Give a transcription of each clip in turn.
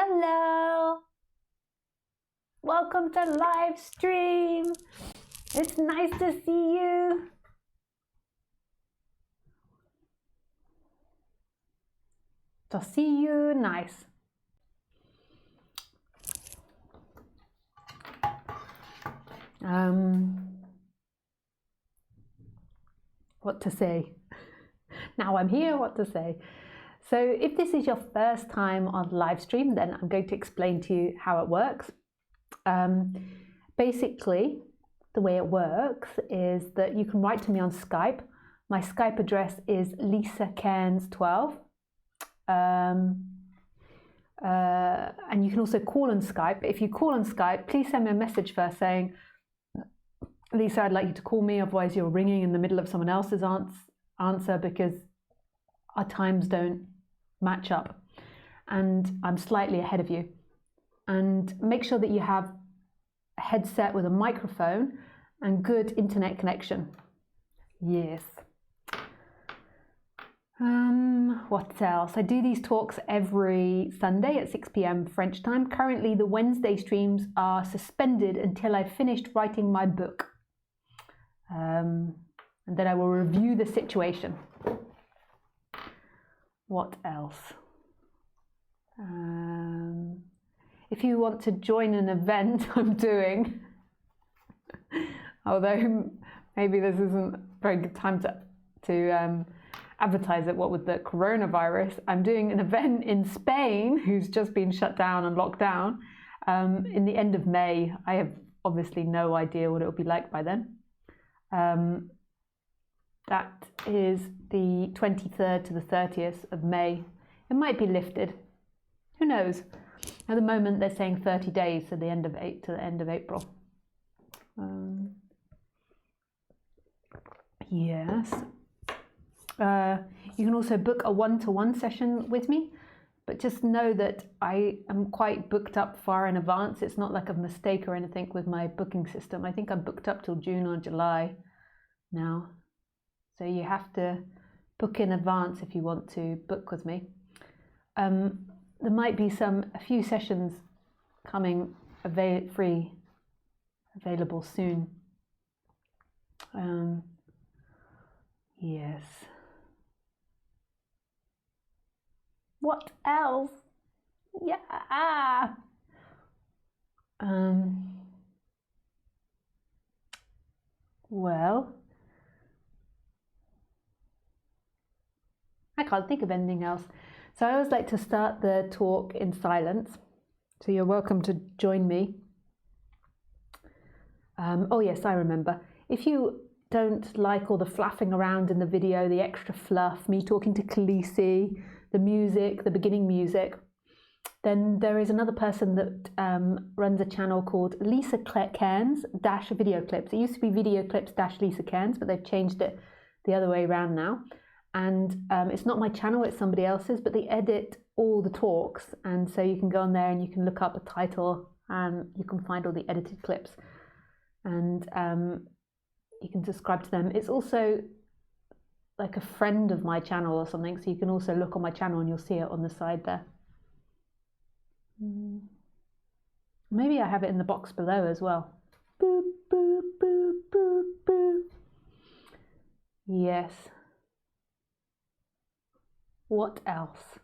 Hello, welcome to live stream. It's nice to see you. To see you, nice. What to say? Now I'm here, what to say? So if this is your first time on live stream, then I'm going to explain to you how it works. Basically, the way it works is that you can write to me on Skype. My Skype address is lisacairns12. And you can also call on Skype. If you call on Skype, please send me a message first saying, Lisa, I'd like you to call me, otherwise you're ringing in the middle of someone else's answer because our times don't match up and I'm slightly ahead of you. And make sure that you have a headset with a microphone and good internet connection. Yes. What else? I do these talks every Sunday at 6 p.m. French time. Currently, the Wednesday streams are suspended until I've finished writing my book. And then I will review the situation. What else? If you want to join an event I'm doing, although maybe this isn't a very good time to advertise it, what with the coronavirus, I'm doing an event in Spain, who's just been shut down and locked down, in the end of May. I have obviously no idea what it will be like by then. That is the 23rd to the 30th of May. It might be lifted. Who knows? At the moment, they're saying 30 days to the end of April. Yes. You can also book a one-to-one session with me, but just know that I am quite booked up far in advance. It's not like a mistake or anything with my booking system. I think I'm booked up till June or July now. So you have to book in advance if you want to book with me. There might be a few sessions coming available soon. Yes. What else? Yeah. Well, I can't think of anything else. So I always like to start the talk in silence. So you're welcome to join me. Oh yes, I remember. If you don't like all the flapping around in the video, the extra fluff, me talking to Khaleesi, the music, the beginning music, then there is another person that runs a channel called Lisa Cairns Video Clips. It used to be Video Clips Lisa Cairns, but they've changed it the other way around now. And it's not my channel, it's somebody else's, but they edit all the talks. And so you can go on there and you can look up a title and you can find all the edited clips. And you can subscribe to them. It's also like a friend of my channel or something, so you can also look on my channel and you'll see it on the side there. Maybe I have it in the box below as well. Boop, boop, boop, boop, boop. Yes. What else?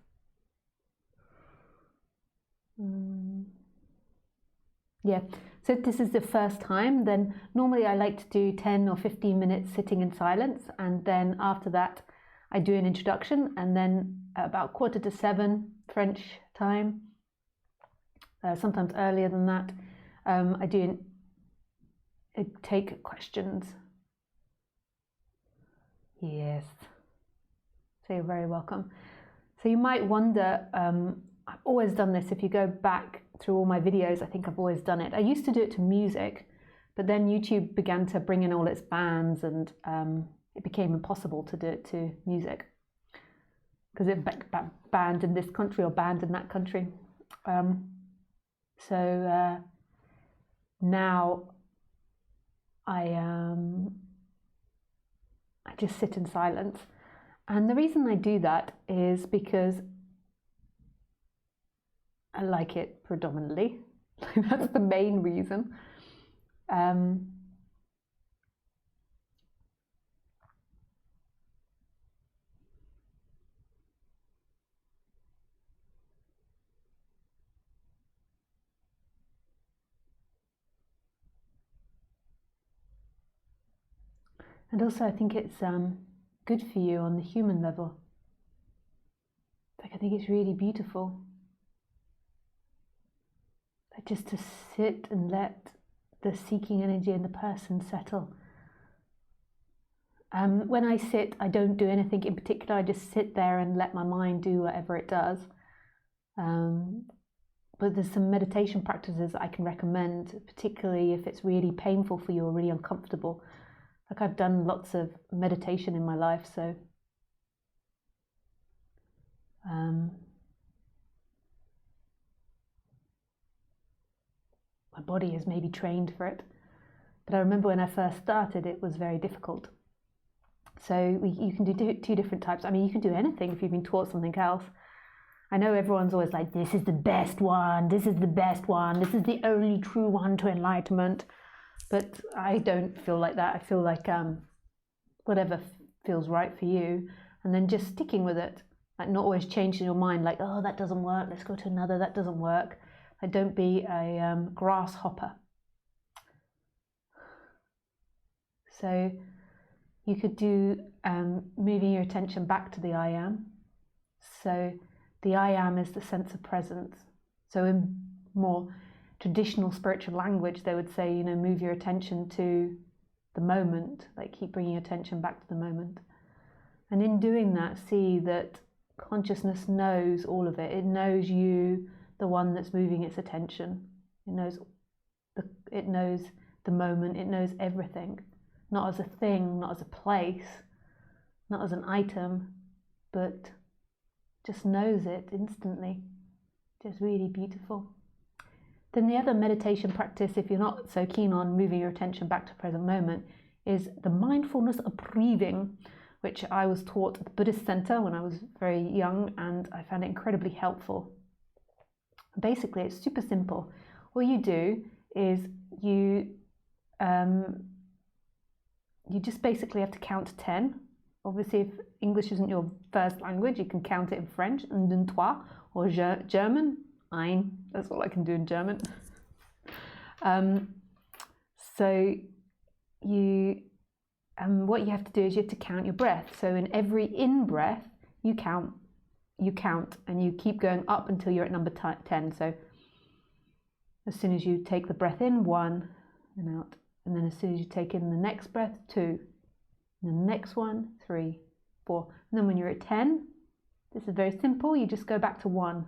Yeah, so if this is the first time, then normally I like to do 10 or 15 minutes sitting in silence, and then after that I do an introduction, and then at about 6:45 French time, sometimes earlier than that, I take questions. Yes, so you're very welcome. So you might wonder, I've always done this. If you go back through all my videos, I think I've always done it. I used to do it to music, but then YouTube began to bring in all its bans, and it became impossible to do it to music because it banned in this country or banned in that country. So now I just sit in silence. And the reason I do that is because I like it predominantly. That's the main reason. And also I think it's good for you on the human level. Like, I think it's really beautiful. Like, just to sit and let the seeking energy in the person settle. When I sit, I don't do anything in particular. I just sit there and let my mind do whatever it does. But there's some meditation practices that I can recommend, particularly if it's really painful for you or really uncomfortable. Like, I've done lots of meditation in my life, so my body is maybe trained for it. But I remember when I first started, it was very difficult. So you can do two different types. I mean, you can do anything if you've been taught something else. I know everyone's always like, this is the best one, this is the best one, this is the only true one to enlightenment. But I don't feel like that. I feel like whatever feels right for you, and then just sticking with it. Like, not always changing your mind, like, oh, that doesn't work, let's go to another, that doesn't work. Like, don't be a grasshopper. So you could do moving your attention back to the I am. So the I am is the sense of presence. So in more traditional spiritual language, they would say, move your attention to the moment, like keep bringing attention back to the moment. And in doing that, see that consciousness knows all of it. It knows you, the one that's moving its attention. It knows the moment, it knows everything. Not as a thing, not as a place, not as an item, but just knows it instantly. Just really beautiful. Then the other meditation practice, if you're not so keen on moving your attention back to present moment, is the mindfulness of breathing, which I was taught at the Buddhist Center when I was very young, and I found it incredibly helpful. Basically, it's super simple. All you do is you just basically have to count to 10. Obviously, if English isn't your first language, you can count it in French, un, deux, trois, or German, ein. That's all I can do in German. So what you have to do is you have to count your breath. So in every in-breath, you count, and you keep going up until you're at number 10. So as soon as you take the breath in, 1, and out. And then as soon as you take in the next breath, 2. And the next one, 3, 4. And then when you're at 10, this is very simple, you just go back to 1.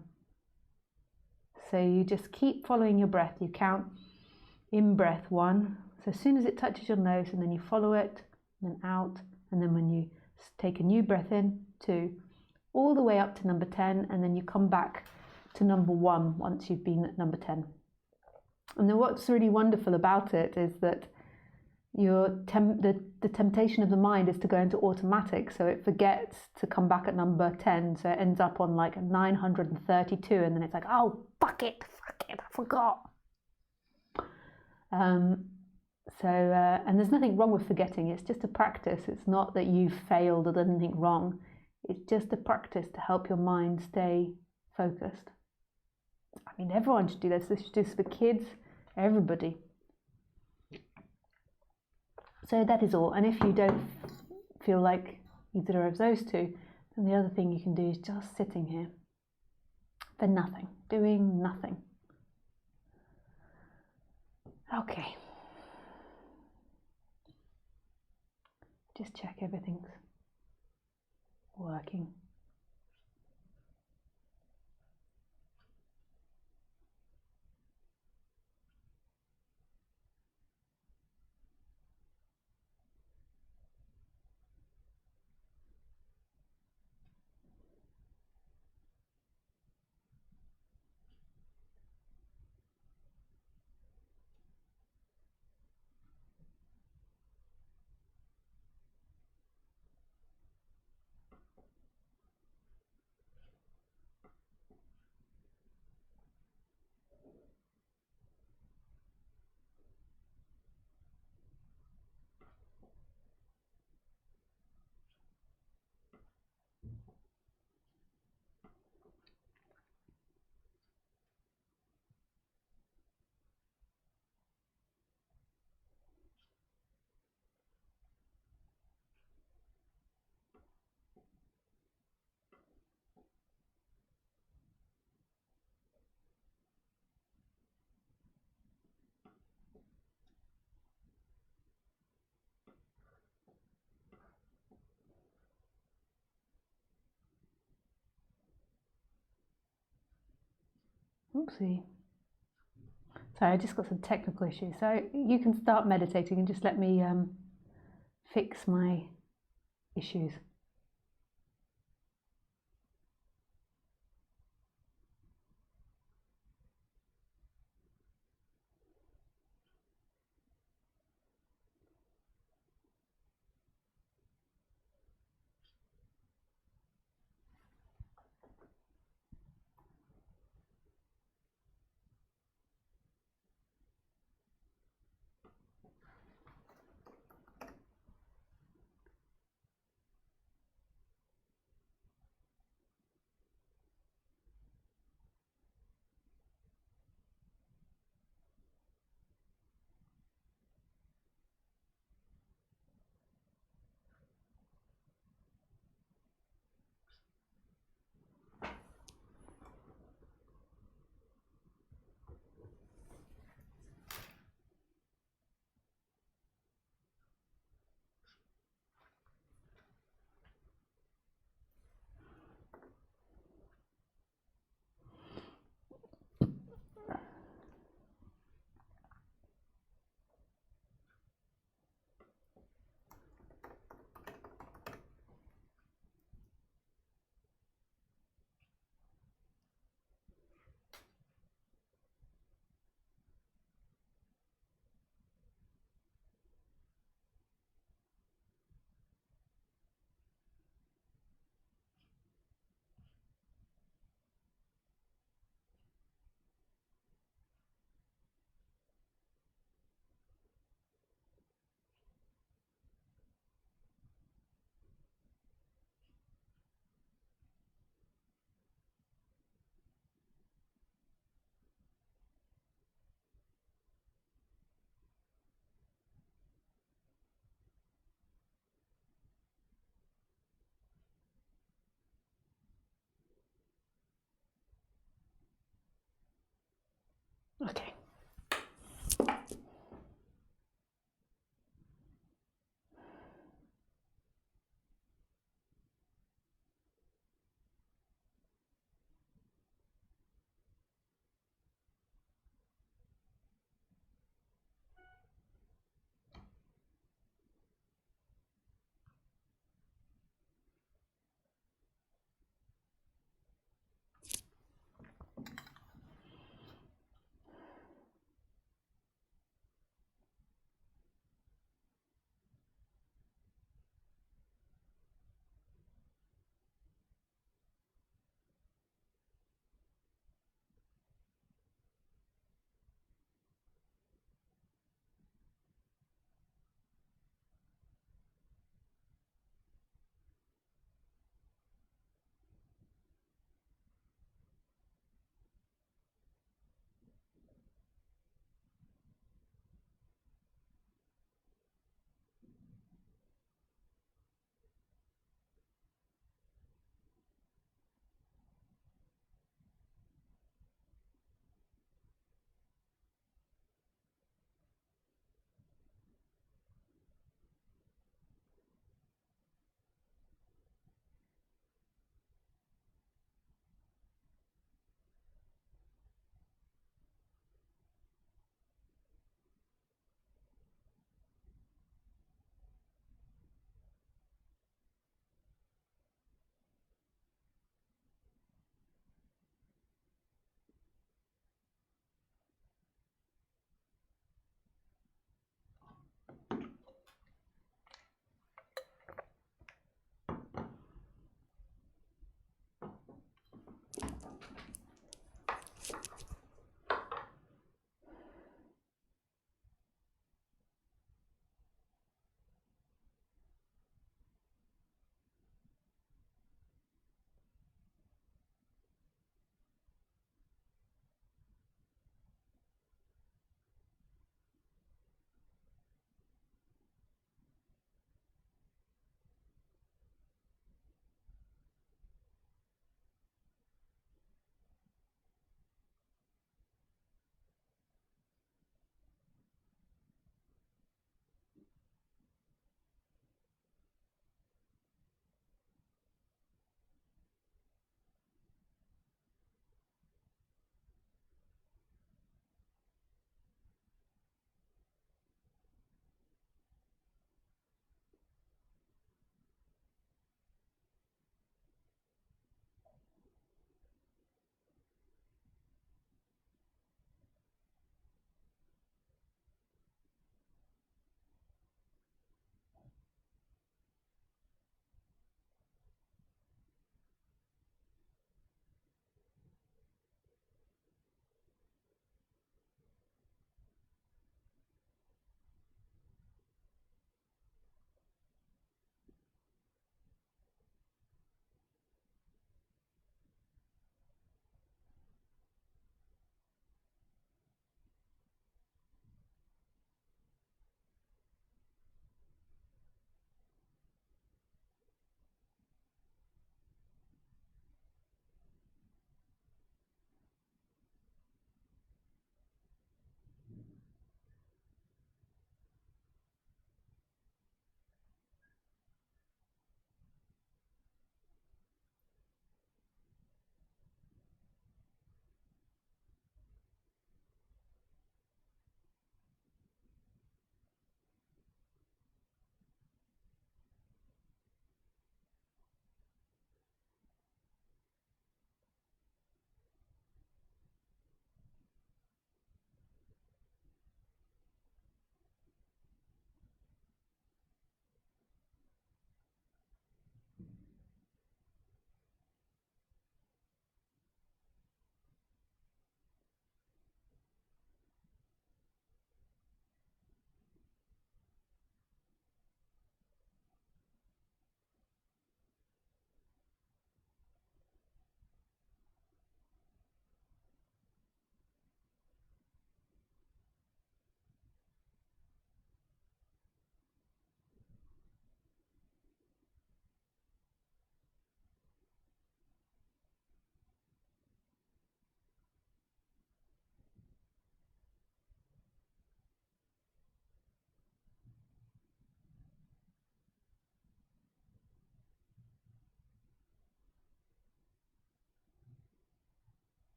So you just keep following your breath. You count in breath 1. So as soon as it touches your nose, and then you follow it, and then out. And then when you take a new breath in, 2. All the way up to number 10, and then you come back to number 1 once you've been at number 10. And then what's really wonderful about it is that the temptation of the mind is to go into automatic, so it forgets to come back at number 10, so it ends up on like 932, and then it's like, oh, fuck it, I forgot. And there's nothing wrong with forgetting. It's just a practice. It's not that you've failed or done anything wrong. It's just a practice to help your mind stay focused. I mean, everyone should do this. This should do this for kids, everybody. So that is all. And if you don't feel like either of those two, then the other thing you can do is just sitting here for nothing, doing nothing. Okay. Just check everything's working. Oopsie. Sorry, I just got some technical issues. So you can start meditating and just let me fix my issues. Okay.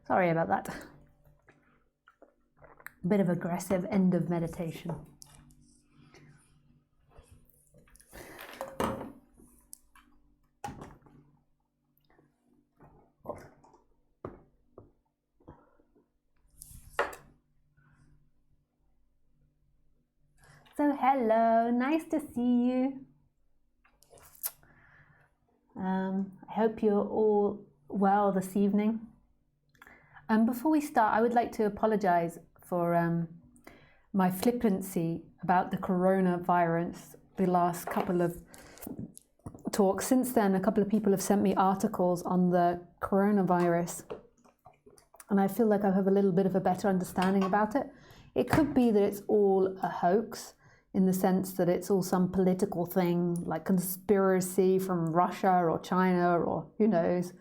Sorry about that. Bit of aggressive end of meditation. So hello, nice to see you. I hope you're all well this evening. Before we start, I would like to apologize for my flippancy about the coronavirus the last couple of talks. Since then, a couple of people have sent me articles on the coronavirus, and I feel like I have a little bit of a better understanding about it. It could be that it's all a hoax, in the sense that it's all some political thing, like conspiracy from Russia or China or who knows,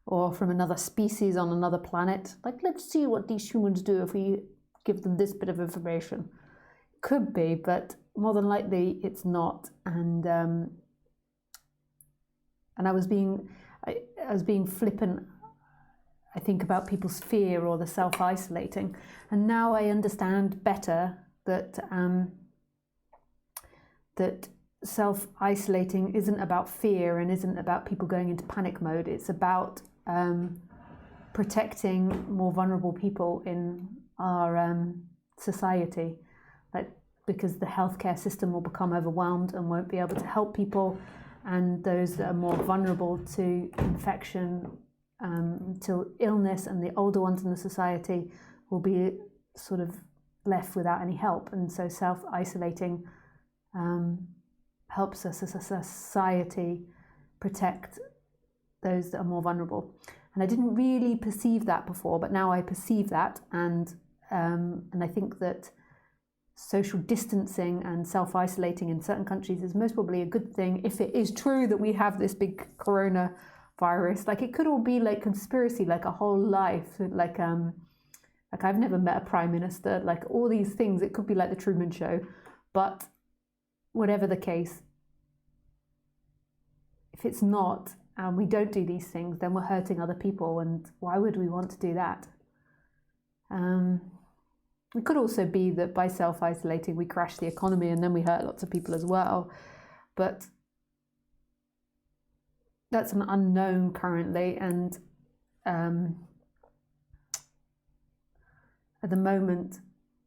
or from another species on another planet. Like, let's see what these humans do if we give them this bit of information. Could be, but more than likely it's not. And I was being flippant, I think, about people's fear or the self-isolating. And now I understand better that that self-isolating isn't about fear and isn't about people going into panic mode. It's about protecting more vulnerable people in our society, like, because the healthcare system will become overwhelmed and won't be able to help people, and those that are more vulnerable to infection, to illness, and the older ones in the society will be sort of left without any help. And so self-isolating helps us as a society protect those that are more vulnerable. And I didn't really perceive that before, but now I perceive that, and I think that social distancing and self-isolating in certain countries is most probably a good thing if it is true that we have this big coronavirus. Like, it could all be like conspiracy, like a whole life, like I've never met a prime minister, like all these things. It could be like the Truman Show, but whatever the case, if it's not, and we don't do these things, then we're hurting other people, and why would we want to do that? It could also be that by self-isolating we crash the economy and then we hurt lots of people as well, but that's an unknown currently, and at the moment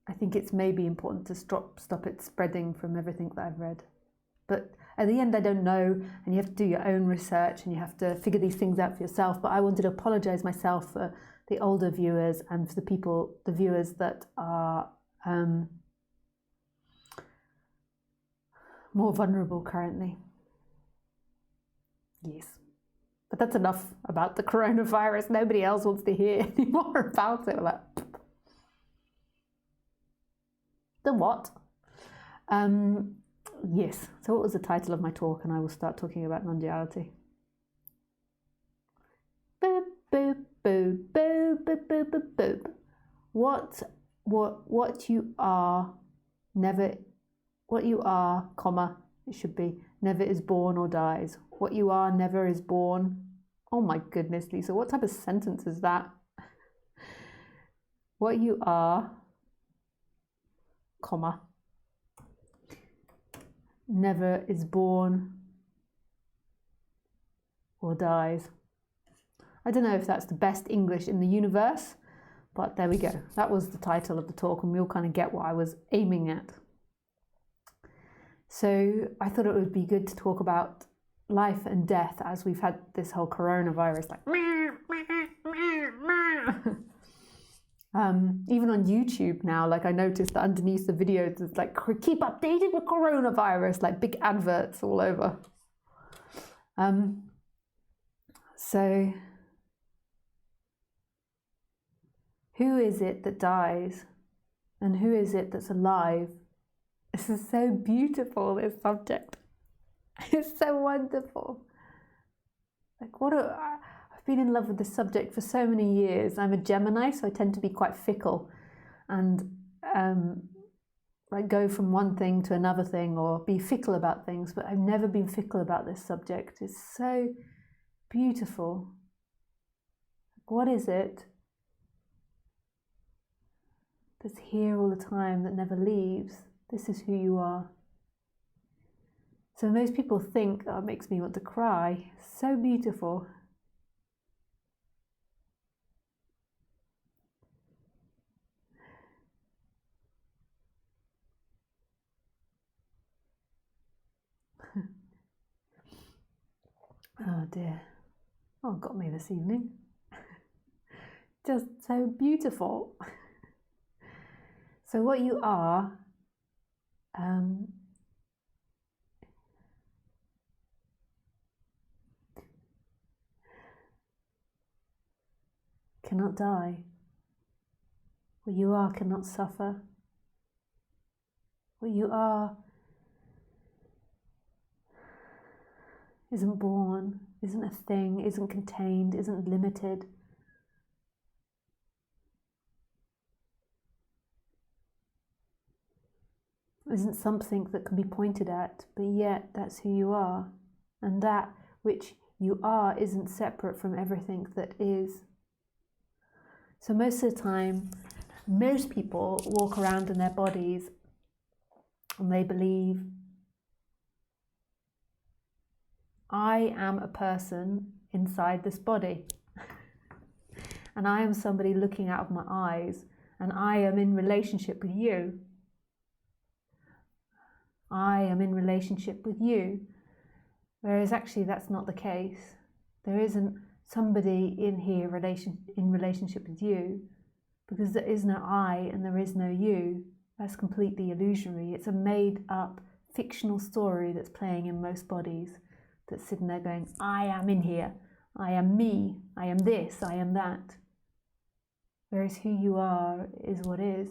I think it's maybe important to stop it spreading from everything that I've read. But at the end, I don't know, and you have to do your own research and you have to figure these things out for yourself. But I wanted to apologize myself for the older viewers and for the viewers that are more vulnerable currently. Yes. But that's enough about the coronavirus. Nobody else wants to hear any more about it. Like, the what? Yes. So what was the title of my talk? And I will start talking about non-duality. Boop, boop, boop, boop, boop, boop, boop, boop. What you are, never, what you are, comma, it should be, never is born or dies. What you are never is born. Oh my goodness, Lisa, what type of sentence is that? What you are, comma, never is born or dies. I don't know if that's the best English in the universe, but there we go. That was the title of the talk, and we all kind of get what I was aiming at. So I thought it would be good to talk about life and death as we've had this whole coronavirus, like even on YouTube now, like I noticed that underneath the videos it's like, keep updated with coronavirus, like big adverts all over. So who is it that dies and who is it that's alive? This is so beautiful, this subject. It's so wonderful. Like, I've been in love with this subject for so many years. I'm a Gemini, so I tend to be quite fickle and like go from one thing to another thing or be fickle about things, but I've never been fickle about this subject. It's so beautiful. What is it that's here all the time, that never leaves? This is who you are. So most people think, oh, it makes me want to cry. So beautiful. Oh dear. Oh, got me this evening. Just so beautiful. So what you are, cannot die. What you are cannot suffer. What you are isn't born, isn't a thing, isn't contained, isn't limited. Isn't something that can be pointed at, but yet that's who you are. And that which you are isn't separate from everything that is. So most of the time, most people walk around in their bodies and they believe, I am a person inside this body. And I am somebody looking out of my eyes, and I am in relationship with you. I am in relationship with you. Whereas actually that's not the case. There isn't somebody in here in relationship with you, because there is no I and there is no you. That's completely illusory. It's a made up fictional story that's playing in most bodies, that's sitting there going, I am in here, I am me, I am this, I am that. Whereas who you are is what is.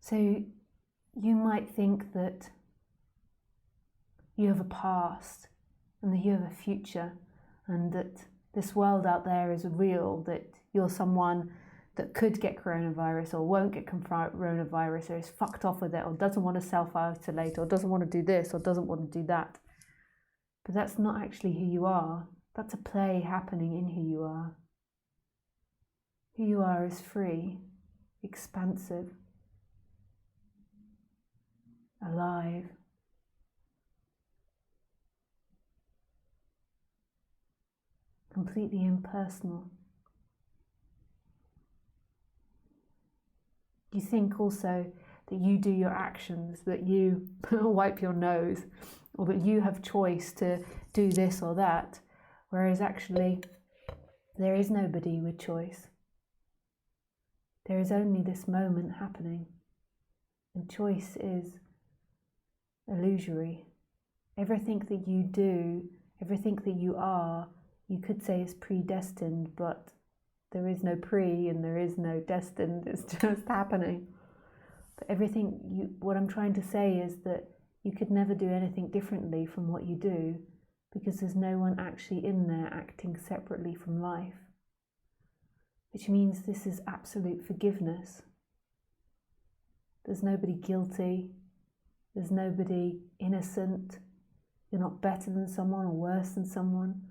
So you might think that you have a past and that you have a future, and that this world out there is real, that you're someone that could get coronavirus or won't get coronavirus, or is fucked off with it, or doesn't want to self-isolate, or doesn't want to do this, or doesn't want to do that. But that's not actually who you are. That's a play happening in who you are. Who you are is free, expansive, alive. Completely impersonal. You think also that you do your actions, that you wipe your nose, or that you have choice to do this or that, whereas actually there is nobody with choice. There is only this moment happening, and choice is illusory. Everything that you do, everything that you are, you could say is predestined, but there is no pre and there is no destined, it's just happening. But what I'm trying to say is that you could never do anything differently from what you do, because there's no one actually in there acting separately from life. Which means this is absolute forgiveness. There's nobody guilty, there's nobody innocent, you're not better than someone or worse than someone.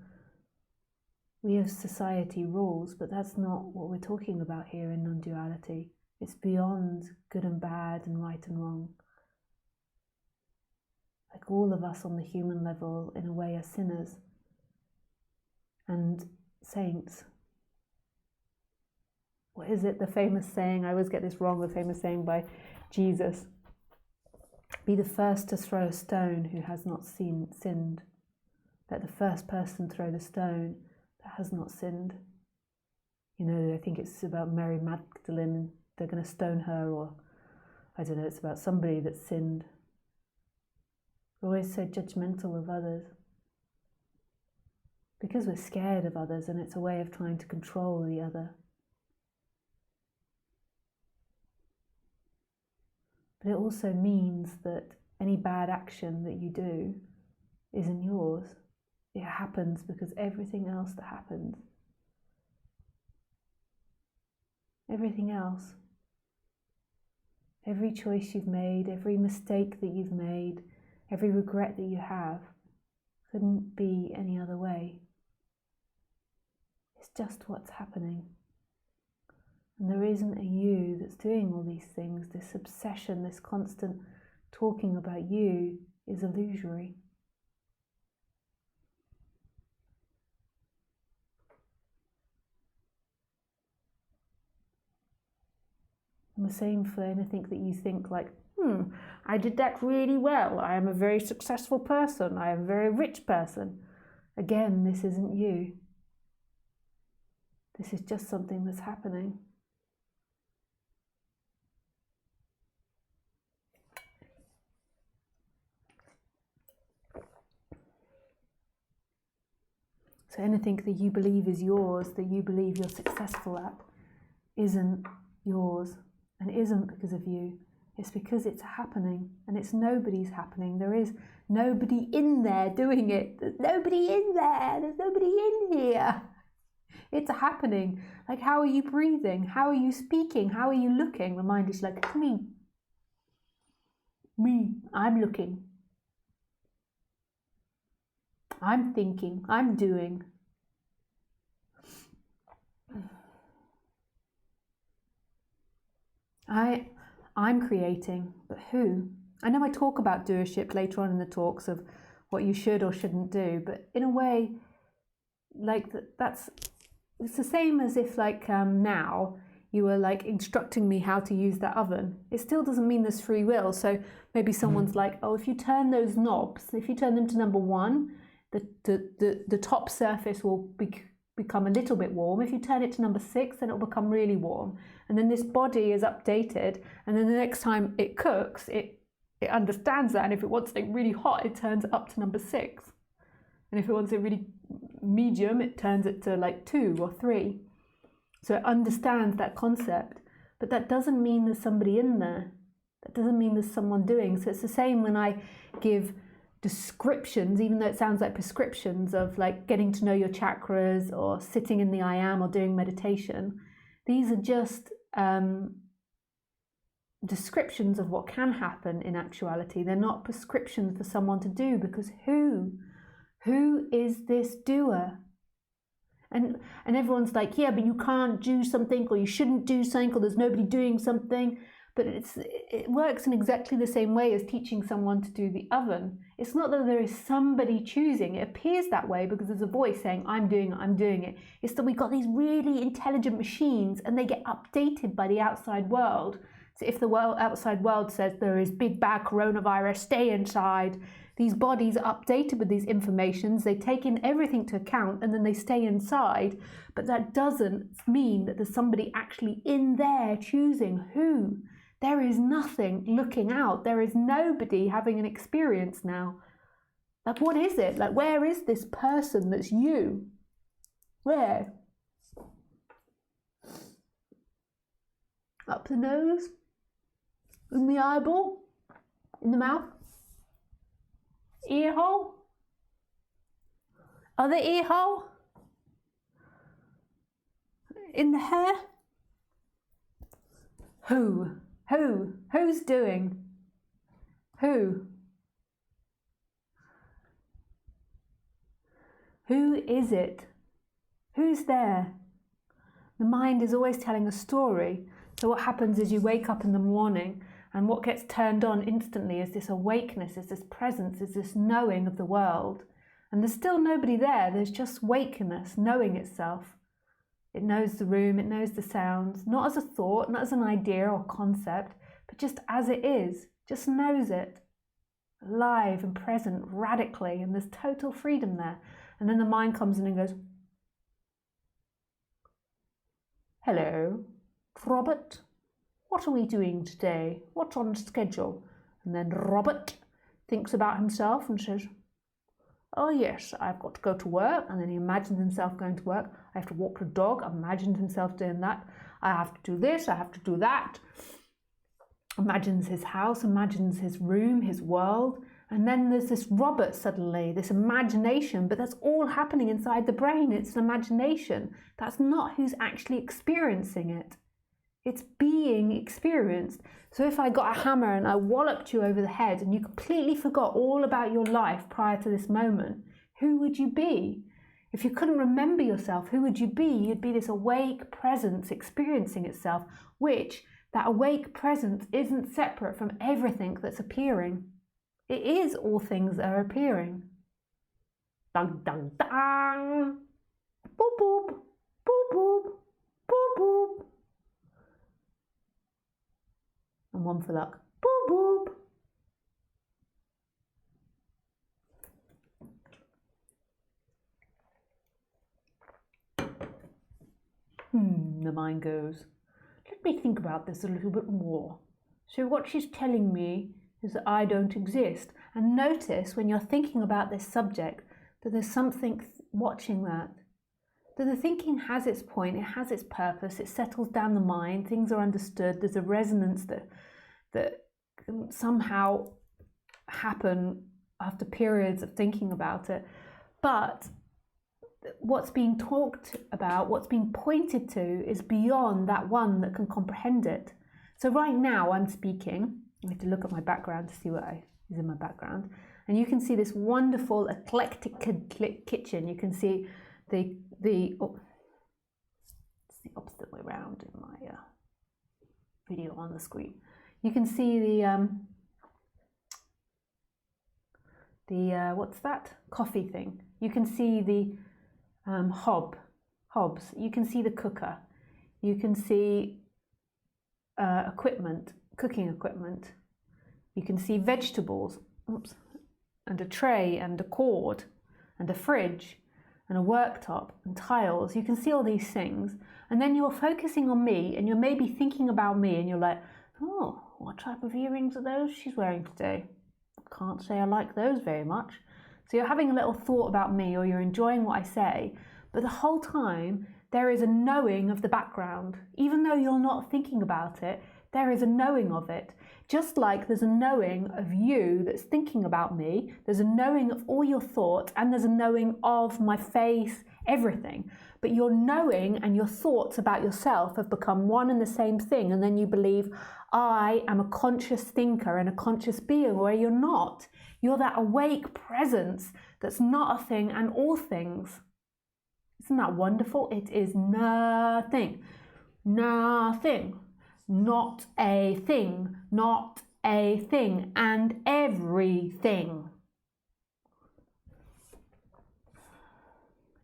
We have society rules, but that's not what we're talking about here in non-duality. It's beyond good and bad and right and wrong. Like all of us on the human level, in a way, are sinners and saints. What is it, the famous saying, I always get this wrong, the famous saying by Jesus, Be the first to throw a stone who has not sinned. Let the first person throw the stone that has not sinned. You know, I think it's about Mary Magdalene. They're going to stone her, or I don't know, it's about somebody that sinned. We're always so judgmental of others because we're scared of others, and it's a way of trying to control the other. But it also means that any bad action that you do isn't yours. It happens because everything else that happens, everything else, every choice you've made, every mistake that you've made, every regret that you have, couldn't be any other way. It's just what's happening. And there isn't a you that's doing all these things. This obsession, this constant talking about you is illusory. And the same for anything that you think like, I did that really well. I am a very successful person. I am a very rich person. Again, this isn't you. This is just something that's happening. So anything that you believe is yours, that you believe you're successful at, isn't yours and isn't because of you. It's because it's happening, and it's nobody's happening. There is nobody in there doing it. There's nobody in there. There's nobody in here. It's happening. Like, how are you breathing? How are you speaking? How are you looking? The mind is like, it's me. Me. I'm looking. I'm thinking. I'm doing. I'm creating, but who? I know I talk about doership later on in the talks of what you should or shouldn't do, but in a way, like it's the same as if like now you were like instructing me how to use that oven. It still doesn't mean there's free will. So maybe someone's like, oh, if you turn those knobs, if you turn them to number 1, the top surface will become a little bit warm. If you turn it to number 6, then it'll become really warm. And then this body is updated, and then the next time it cooks, it understands that, and if it wants something really hot, it turns it up to number 6. And if it wants it really medium, it turns it to like 2 or 3. So it understands that concept. But that doesn't mean there's somebody in there. That doesn't mean there's someone doing. So it's the same when I give descriptions, even though it sounds like prescriptions of like getting to know your chakras or sitting in the I am or doing meditation. These are just descriptions of what can happen in actuality. They're not prescriptions for someone to do, because who is this doer? And everyone's like, yeah, but you can't do something, or you shouldn't do something, or there's nobody doing something. But it works in exactly the same way as teaching someone to do the oven. It's not that there is somebody choosing. It appears that way because there's a voice saying, I'm doing it, I'm doing it. It's that we've got these really intelligent machines, and they get updated by the outside world. So if the outside world says there is big bad coronavirus, stay inside, these bodies are updated with these informations. They take in everything to account, and then they stay inside. But that doesn't mean that there's somebody actually in there choosing who. There is nothing looking out. There is nobody having an experience now. Like, what is it? Like, where is this person that's you? Where? Up the nose? In the eyeball? In the mouth? Ear hole? Other ear hole? In the hair? Who? Who's doing? Who? Who is it? Who's there? The mind is always telling a story. So what happens is you wake up in the morning, and what gets turned on instantly is this awakeness, is this presence, is this knowing of the world. And there's still nobody there. There's just wakeness, knowing itself. It knows the room, it knows the sounds, not as a thought, not as an idea or concept, but just as it is, just knows it. alive and present radically, and there's total freedom there. And then the mind comes in and goes, hello, Robert, what are we doing today? What's on schedule? And then Robert thinks about himself and says, oh yes, I've got to go to work. And then he imagines himself going to work. I have to walk the dog, imagines himself doing that. I have to do this, I have to do that. Imagines his house, imagines his room, his world. And then there's this Robert suddenly, this imagination, but that's all happening inside the brain. It's an imagination. That's not who's actually experiencing it. It's being experienced. So if I got a hammer and I walloped you over the head and you completely forgot all about your life prior to this moment, who would you be? If you couldn't remember yourself, who would you be? You'd be this awake presence experiencing itself, which that awake presence isn't separate from everything that's appearing. It is all things that are appearing. Dun dun dun! Boop boop! Boop boop! Boop boop! And one for luck. Boop boop! The mind goes, let me think about this a little bit more. So what she's telling me is that I don't exist. And notice when you're thinking about this subject that there's something watching that. That the thinking has its point, it has its purpose, it settles down the mind, things are understood, there's a resonance that can somehow happen after periods of thinking about it. But what's being talked about, what's being pointed to is beyond that one that can comprehend it. So right now I'm speaking, I have to look at my background to see what is in my background. And you can see this wonderful eclectic kitchen. You can see it's the opposite way around in my video on the screen. You can see the what's that? Coffee thing. You can see the hobs. You can see the cooker. You can see equipment, cooking equipment. You can see vegetables, and a tray and a cord and a fridge and a worktop and tiles. You can see all these things, and then you're focusing on me, and you're maybe thinking about me, and you're like, oh, what type of earrings are those she's wearing today? Can't say I like those very much. So you're having a little thought about me, or you're enjoying what I say, but the whole time there is a knowing of the background. Even though you're not thinking about it, there is a knowing of it. Just like there's a knowing of you that's thinking about me, there's a knowing of all your thoughts, and there's a knowing of my face, everything. But your knowing and your thoughts about yourself have become one and the same thing, and then you believe, I am a conscious thinker and a conscious being, where you're not. You're that awake presence that's not a thing and all things. Isn't that wonderful? It is nothing. Nothing. Not a thing. Not a thing. And everything.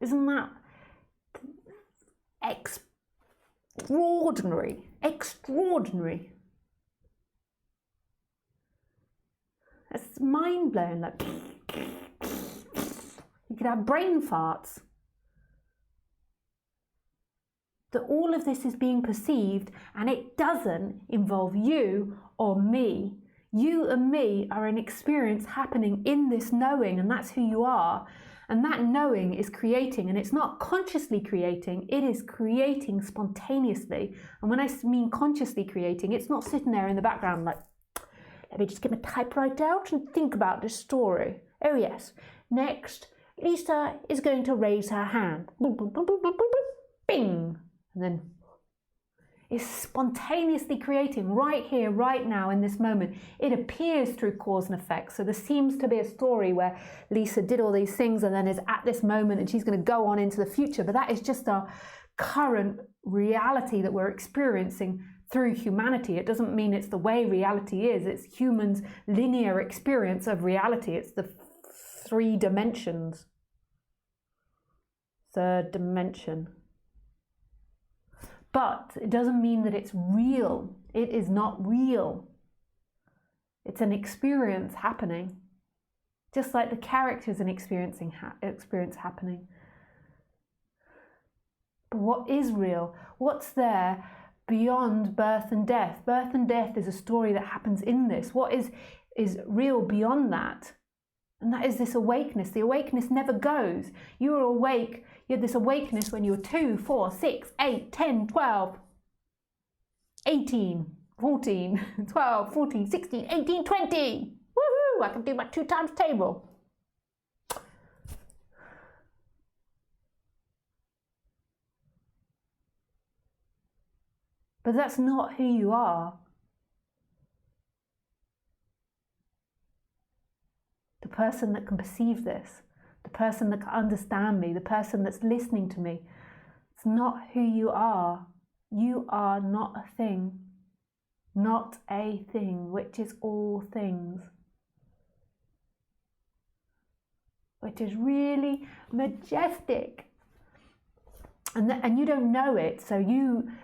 Isn't that extraordinary? Extraordinary. It's mind-blowing. Like, you could have brain farts. That all of this is being perceived, and it doesn't involve you or me. You and me are an experience happening in this knowing, and that's who you are. And that knowing is creating, and it's not consciously creating, it is creating spontaneously. And when I mean consciously creating, it's not sitting there in the background like, let me just get my typewriter out and think about this story. Oh yes, next, Lisa is going to raise her hand. Bing! And then it's spontaneously creating right here, right now, in this moment. It appears through cause and effect. So there seems to be a story where Lisa did all these things and then is at this moment and she's going to go on into the future. But that is just our current reality that we're experiencing through humanity. It doesn't mean it's the way reality is. It's humans' linear experience of reality. It's the 3 dimensions. 3rd dimension. But it doesn't mean that it's real. It is not real. It's an experience happening. just like the characters and experience happening. But what is real? What's there beyond birth and death? Birth and death is a story that happens in this. What is real beyond that? And that is this awakeness. The awakeness never goes. You are awake. You had this awakeness when you were 2, 4, 6, 8, 10, 12, 18, 14, 12, 14, 16, 18, 20. Woohoo! I can do my 2 times table. But that's not who you are. The person that can perceive this, the person that can understand me, the person that's listening to me, it's not who you are. You are not a thing. Not a thing, which is all things. Which is really majestic. And you don't know it, so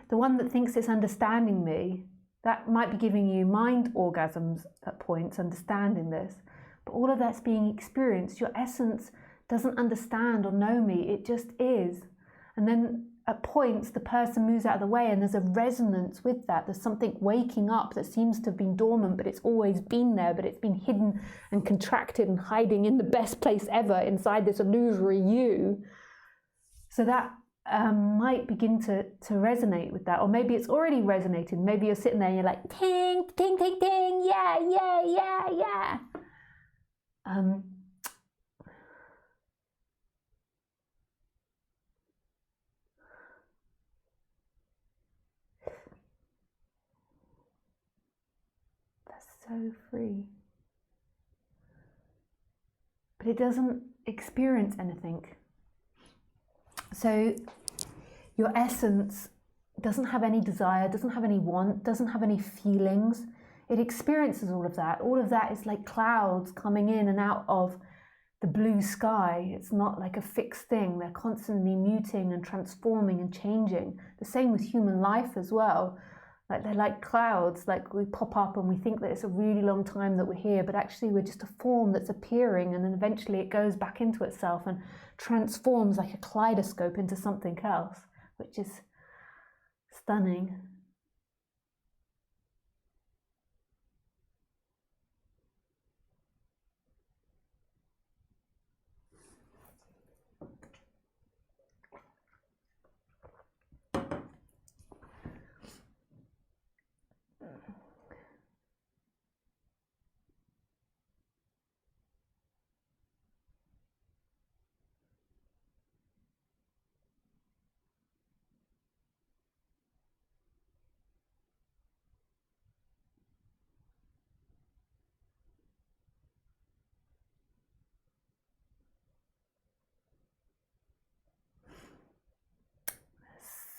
the one that thinks it's understanding me, that might be giving you mind orgasms at points, understanding this. But all of that's being experienced. Your essence doesn't understand or know me, it just is. And then at points, the person moves out of the way and there's a resonance with that. There's something waking up that seems to have been dormant, but it's always been there, but it's been hidden and contracted and hiding in the best place ever inside this illusory you. So that might begin to resonate with that, or maybe it's already resonated. Maybe you're sitting there and you're like, ting, ting, ting, ting, yeah, yeah, yeah, yeah. That's so free. But it doesn't experience anything. So your essence doesn't have any desire, doesn't have any want, doesn't have any feelings. It experiences all of that. All of that is like clouds coming in and out of the blue sky. It's not like a fixed thing. They're constantly muting and transforming and changing. The same with human life as well. Like they're like clouds, like we pop up and we think that it's a really long time that we're here, but actually we're just a form that's appearing, and then eventually it goes back into itself and transforms like a kaleidoscope into something else, which is stunning.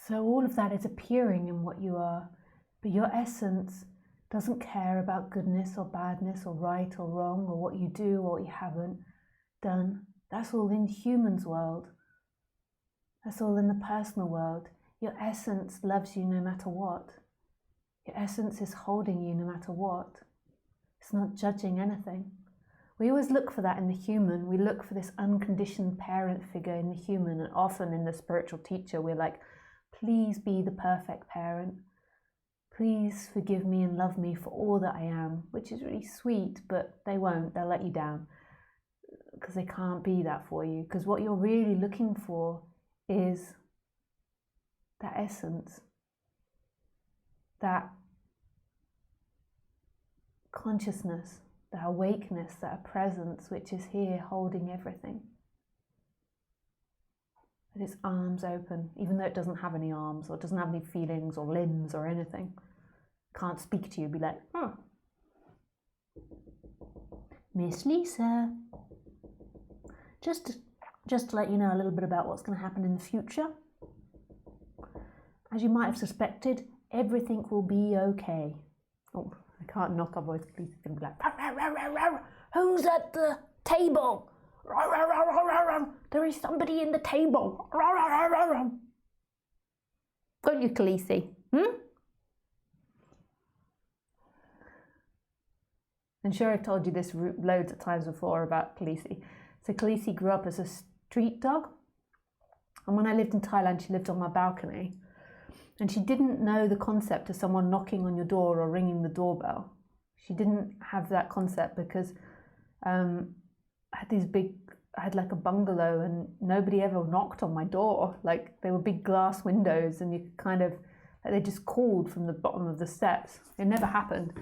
So all of that is appearing in what you are, but your essence doesn't care about goodness or badness or right or wrong or what you do or what you haven't done. That's all in humans' world. That's all in the personal world. Your essence loves you no matter what. Your essence is holding you no matter what. It's not judging anything. We always look for that in the human. We look for this unconditioned parent figure in the human, and often in the spiritual teacher we're like, please be the perfect parent. Please forgive me and love me for all that I am, which is really sweet, but they won't. They'll let you down because they can't be that for you. Because what you're really looking for is that essence, that consciousness, that awakeness, that presence which is here holding everything. With its arms open, even though it doesn't have any arms or doesn't have any feelings or limbs or anything. Can't speak to you, be like, Miss Lisa. Just to let you know a little bit about what's going to happen in the future. As you might have suspected, everything will be okay. Oh, I can't knock our voice. Please, it's going to be like, "Row, row, row, row, row. Who's at the table? Row, row, row, row, row, row. There is somebody in the table. Row, row, row, row, row." Don't you, Khaleesi? And sure, I've told you this loads of times before about Khaleesi. So Khaleesi grew up as a street dog. And when I lived in Thailand, she lived on my balcony. And she didn't know the concept of someone knocking on your door or ringing the doorbell. She didn't have that concept because I had like a bungalow and nobody ever knocked on my door. Like, there were big glass windows and you could kind of, like, they just called from the bottom of the steps. It never happened.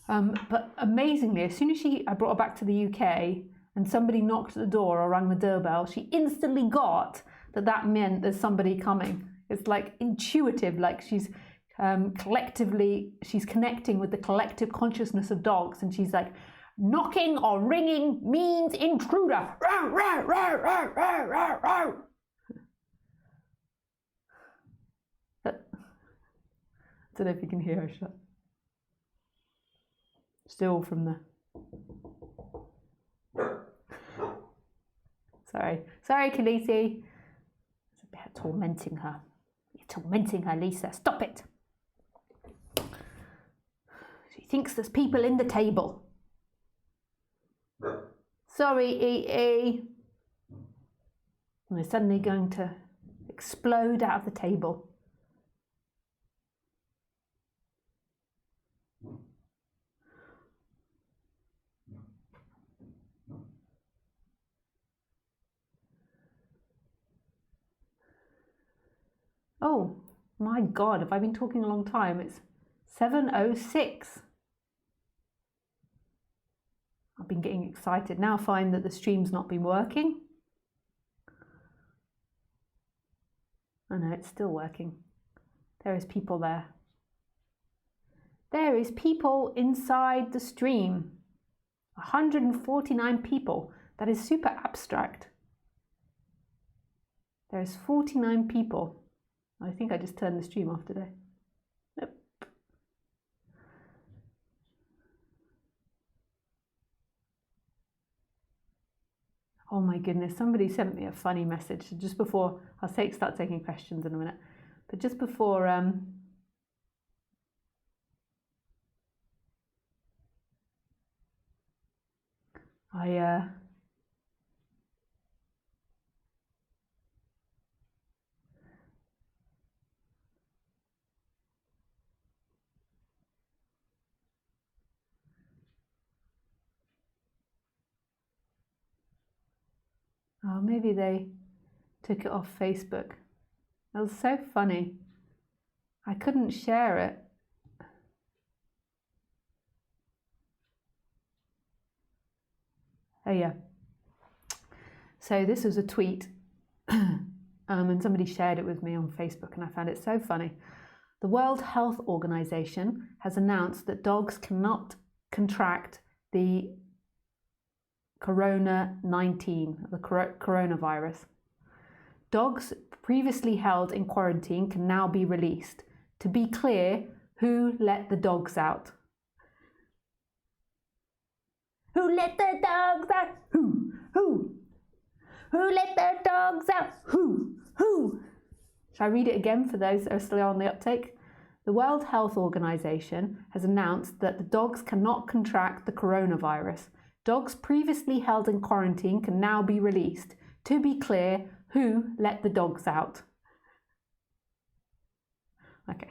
But amazingly, as soon as I brought her back to the UK and somebody knocked at the door or rang the doorbell, she instantly got that meant there's somebody coming. It's like intuitive, like she's she's connecting with the collective consciousness of dogs, and she's like, knocking or ringing means intruder. Row, row, row, row, row, row, row. I don't know if you can hear her shut. Still from the... Sorry, Khaleesi. It's a bit tormenting her. You're tormenting her, Lisa. Stop it. She thinks there's people in the table. Sorry, E. And they're suddenly going to explode out of the table. Oh my God, have I been talking a long time? It's 7:06. I've been getting excited. Now I find that the stream's not been working. Oh no, it's still working. There is people there. There is people inside the stream. 149 people. That is super abstract. There is 49 people. I think I just turned the stream off today. Nope. Oh my goodness, somebody sent me a funny message just before, I'll start taking questions in a minute, but just before oh, maybe they took it off Facebook. That was so funny. I couldn't share it. Oh yeah. So this was a tweet and somebody shared it with me on Facebook and I found it so funny. The World Health Organization has announced that dogs cannot contract the coronavirus. Dogs previously held in quarantine can now be released. To be clear, who let the dogs out? Who let the dogs out? Who? Who let the dogs out? Who? Shall I read it again for those that are still on the uptake? The World Health Organization has announced that the dogs cannot contract the coronavirus. Dogs previously held in quarantine can now be released. To be clear, who let the dogs out? Okay.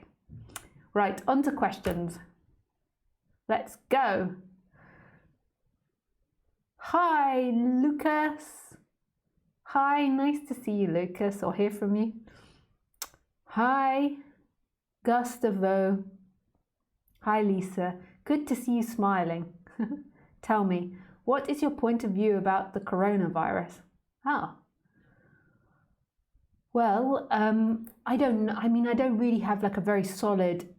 Right, on to questions. Let's go. Hi, Lucas. Hi, nice to see you, Lucas, or hear from you. Hi, Gustavo. Hi, Lisa. Good to see you smiling. Tell me, what is your point of view about the coronavirus? Well, I don't really have like a very solid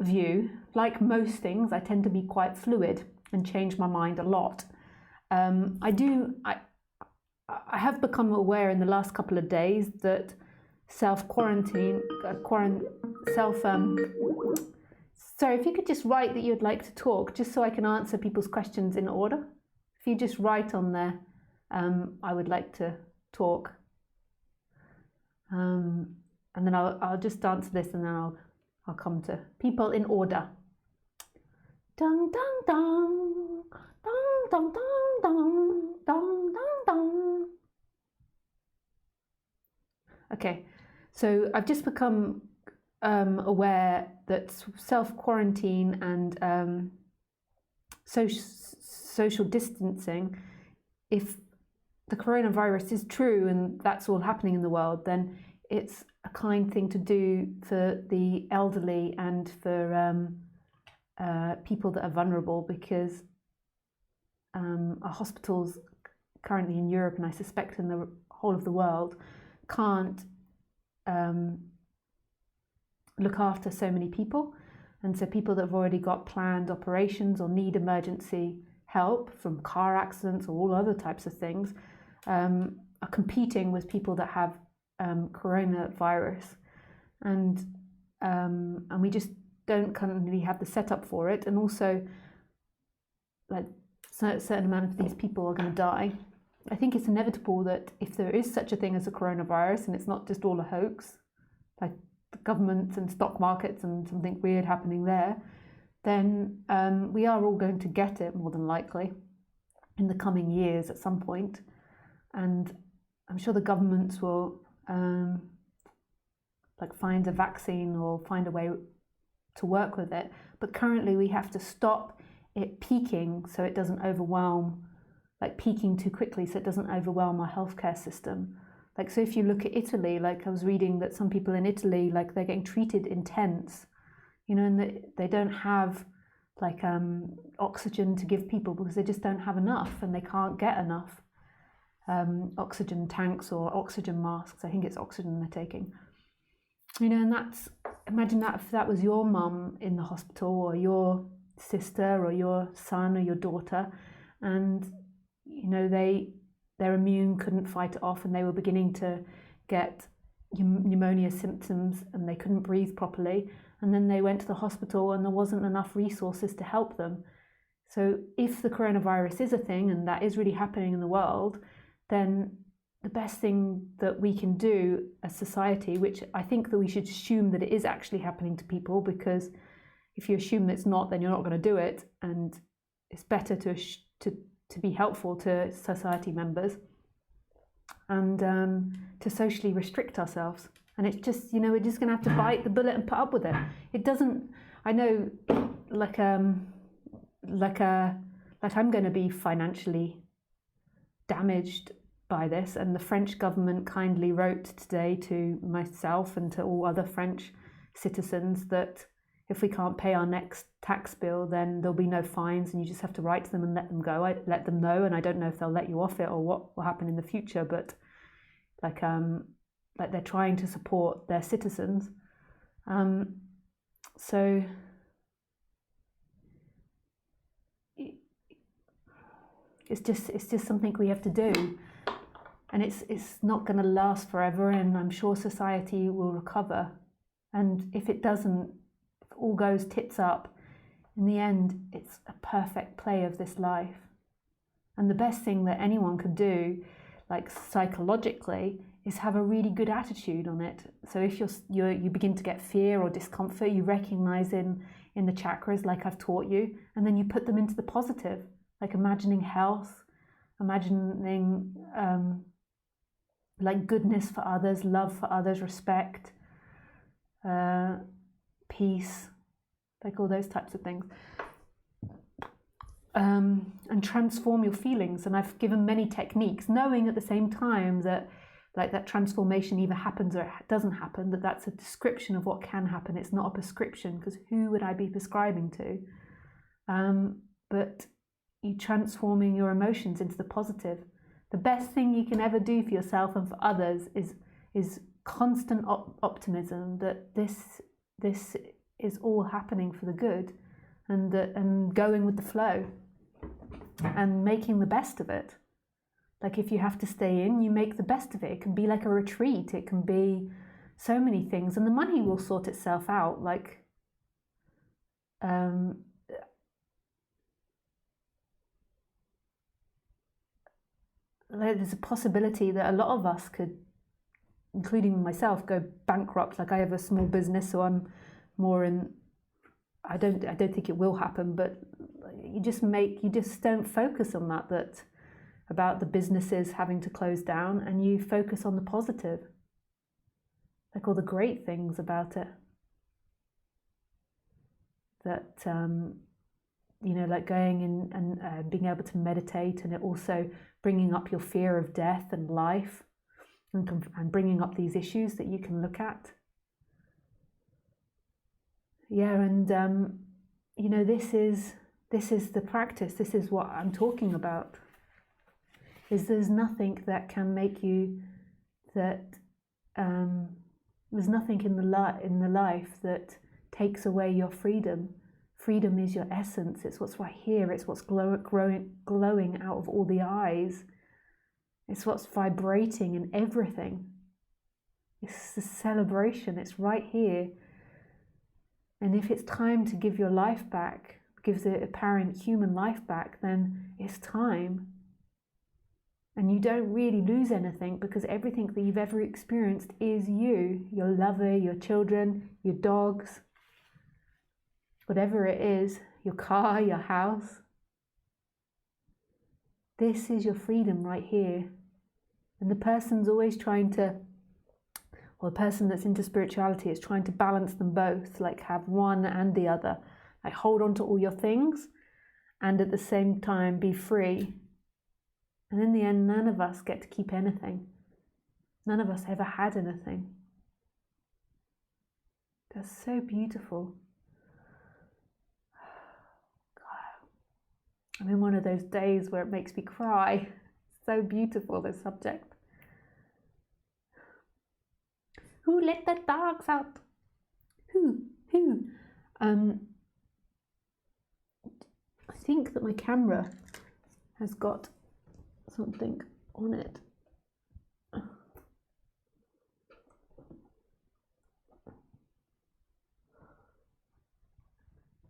view. Like most things, I tend to be quite fluid and change my mind a lot. I have become aware in the last couple of days that self-quarantine, sorry, if you could just write that you'd like to talk, just so I can answer people's questions in order. If you just write on there, I would like to talk. And then I'll just answer this and then I'll come to people in order. Dong dong dong, dong dong dong dong, dong dong dong. Okay, so I've just become aware that self-quarantine and social distancing, if the coronavirus is true and that's all happening in the world, then it's a kind thing to do for the elderly and for people that are vulnerable, because our hospitals currently in Europe, and I suspect in the whole of the world, can't look after so many people. And so people that have already got planned operations or need emergency help from car accidents or all other types of things are competing with people that have coronavirus, and we just don't currently have the setup for it. And also, like, a certain amount of these people are going to die. I think it's inevitable that if there is such a thing as a coronavirus, and it's not just all a hoax, like the governments and stock markets and something weird happening there, then we are all going to get it, more than likely, in the coming years at some point. And I'm sure the governments will find a vaccine or find a way to work with it. But currently we have to stop it peaking so it doesn't overwhelm, peaking too quickly so it doesn't overwhelm our healthcare system. So if you look at Italy, I was reading that some people in Italy, they're getting treated in tents, and they don't have oxygen to give people because they just don't have enough, and they can't get enough oxygen tanks or oxygen masks. I think it's oxygen they're taking. And imagine that if that was your mum in the hospital, or your sister, or your son, or your daughter, and their immune couldn't fight it off, and they were beginning to get pneumonia symptoms, and they couldn't breathe properly, and then they went to the hospital and there wasn't enough resources to help them. So if the coronavirus is a thing, and that is really happening in the world, then the best thing that we can do as society, which I think that we should assume that it is actually happening to people, because if you assume it's not, then you're not going to do it, and it's better to be helpful to society members and to socially restrict ourselves. And it's just, we're just going to have to bite the bullet and put up with it. It doesn't, I know, I'm going to be financially damaged by this, and the French government kindly wrote today to myself and to all other French citizens that if we can't pay our next tax bill, then there'll be no fines, and you just have to write to them and let them go. I let them know, and I don't know if they'll let you off it or what will happen in the future, but they're trying to support their citizens. So it's just something we have to do, and it's not going to last forever, and I'm sure society will recover. And if it doesn't, if all goes tits up, in the end, it's a perfect play of this life. And the best thing that anyone could do, psychologically, is have a really good attitude on it. So if you begin to get fear or discomfort, you recognize in the chakras, like I've taught you, and then you put them into the positive, imagining health, imagining goodness for others, love for others, respect, peace, all those types of things. And transform your feelings. And I've given many techniques, knowing at the same time that that transformation either happens or it doesn't happen, that's a description of what can happen. It's not a prescription, because who would I be prescribing to? But you transforming your emotions into the positive. The best thing you can ever do for yourself and for others is constant optimism that this is all happening for the good, and going with the flow and making the best of it. If you have to stay in, you make the best of it. It can be like a retreat. It can be so many things, and the money will sort itself out. There's a possibility that a lot of us could, including myself, go bankrupt. I have a small business, so I'm more in I don't think it will happen, but you just don't focus on that about the businesses having to close down, and you focus on the positive, like all the great things about it. That like going in and being able to meditate, and it also bringing up your fear of death and life, and bringing up these issues that you can look at. Yeah, and this is the practice. This is what I'm talking about. There's nothing that can make you there's nothing in the life that takes away your freedom. Freedom is your essence. It's what's right here. It's what's glowing out of all the eyes. It's what's vibrating in everything. It's the celebration. It's right here. And if it's time to give your life back, give the apparent human life back, then it's time. And you don't really lose anything, because everything that you've ever experienced is you, your lover, your children, your dogs, whatever it is, your car, your house. This is your freedom right here. And the person's always the person that's into spirituality is trying to balance them both, like have one and the other, like hold on to all your things and at the same time be free. And in the end, none of us get to keep anything. None of us ever had anything. That's so beautiful. God. I'm in one of those days where it makes me cry. So beautiful, this subject. Who let the dogs out? Who? I think that my camera has got something on it.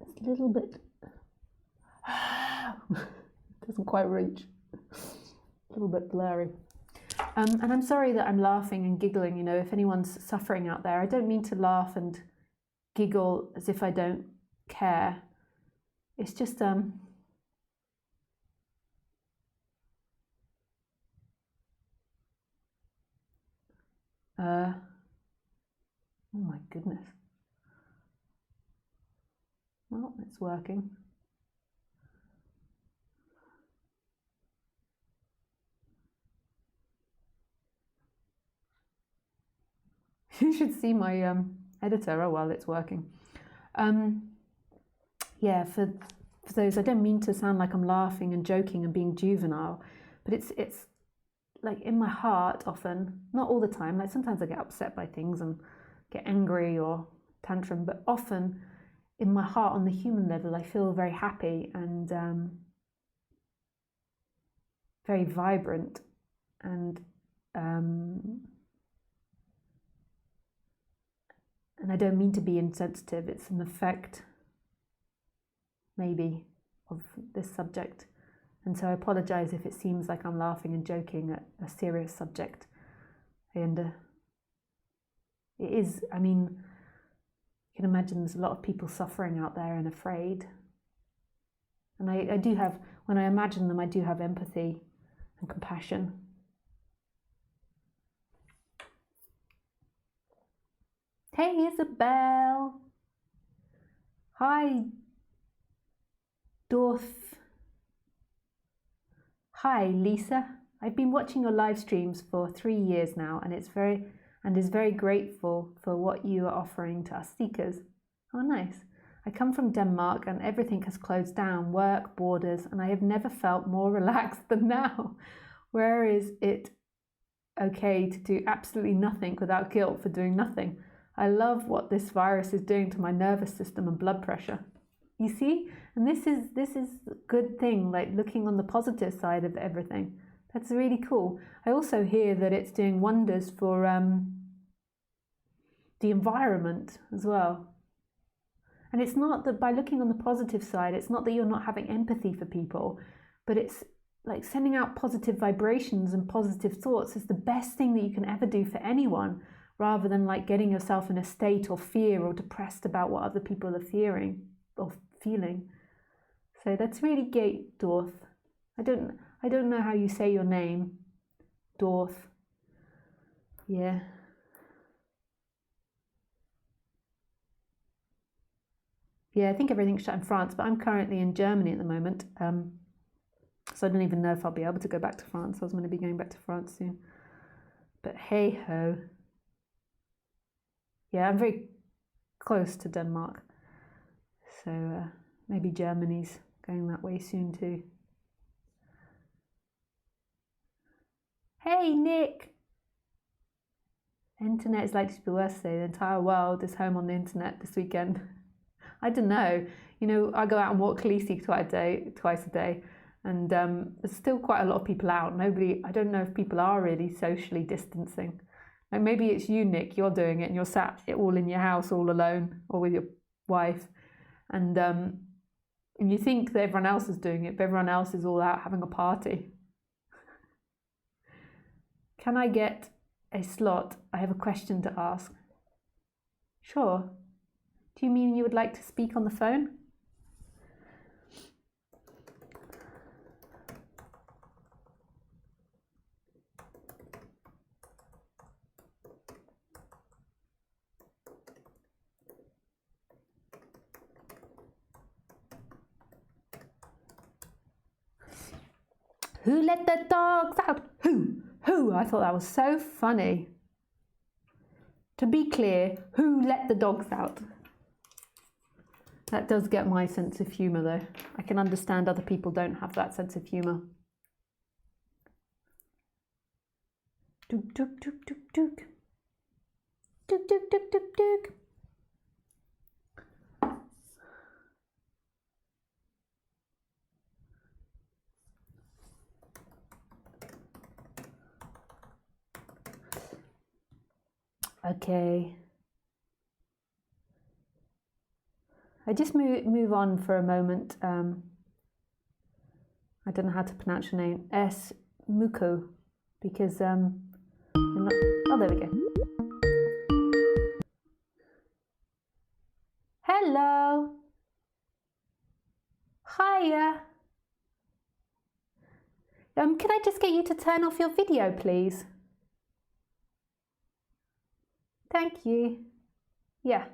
It's a little bit doesn't quite reach. A little bit blurry. And I'm sorry that I'm laughing and giggling, if anyone's suffering out there. I don't mean to laugh and giggle as if I don't care. It's just oh my goodness. Well, it's working. You should see my editor. Oh well, it's working. Yeah, for those, I don't mean to sound like I'm laughing and joking and being juvenile, but it's like in my heart often, not all the time, like sometimes I get upset by things and get angry or tantrum, but often in my heart on the human level I feel very happy and very vibrant, and I don't mean to be insensitive. It's an effect maybe of this subject, and so I apologize if it seems like I'm laughing and joking at a serious subject. And it is, I mean, you can imagine there's a lot of people suffering out there and afraid, and I do have, when I imagine them, I do have empathy and compassion. Hey Isabel. Hi Dorf. Hi Lisa. I've been watching your live streams for 3 years now, and is very grateful for what you are offering to us seekers. Oh nice. I come from Denmark and everything has closed down, work, borders, and I have never felt more relaxed than now. Where is it okay to do absolutely nothing without guilt for doing nothing? I love what this virus is doing to my nervous system and blood pressure. You see? And this is a good thing, like looking on the positive side of everything. That's really cool. I also hear that it's doing wonders for the environment as well. And it's not that by looking on the positive side, it's not that you're not having empathy for people, but it's like sending out positive vibrations and positive thoughts is the best thing that you can ever do for anyone, rather than like getting yourself in a state of fear or depressed about what other people are fearing. or feeling. So that's really great, Dorth. I don't know how you say your name, Dorth. Yeah. Yeah, I think everything's shut in France, but I'm currently in Germany at the moment. So I don't even know if I'll be able to go back to France. I was going to be going back to France soon. But hey ho. Yeah, I'm very close to Denmark. So maybe Germany's going that way soon too. Hey Nick! Internet is likely to be worse today. The entire world is home on the internet this weekend. I don't know. You know, I go out and walk Khaleesi twice a day. And there's still quite a lot of people out. I don't know if people are really socially distancing. Like maybe it's you, Nick, you're doing it and you're sat all in your house all alone or with your wife. And you think that everyone else is doing it, but everyone else is all out having a party. Can I get a slot? I have a question to ask. Sure. Do you mean you would like to speak on the phone? Who let the dogs out? Who? Who? I thought that was so funny. To be clear, who let the dogs out? That does get my sense of humour though. I can understand other people don't have that sense of humour. Dook, dook, dook, dook, dook. Dook, dook, dook, dook, dook. Okay. I just move on for a moment. I don't know how to pronounce your name. S. Muko, because oh, there we go. Hello. Hiya. Can I just get you to turn off your video, please? Thank you. Yeah.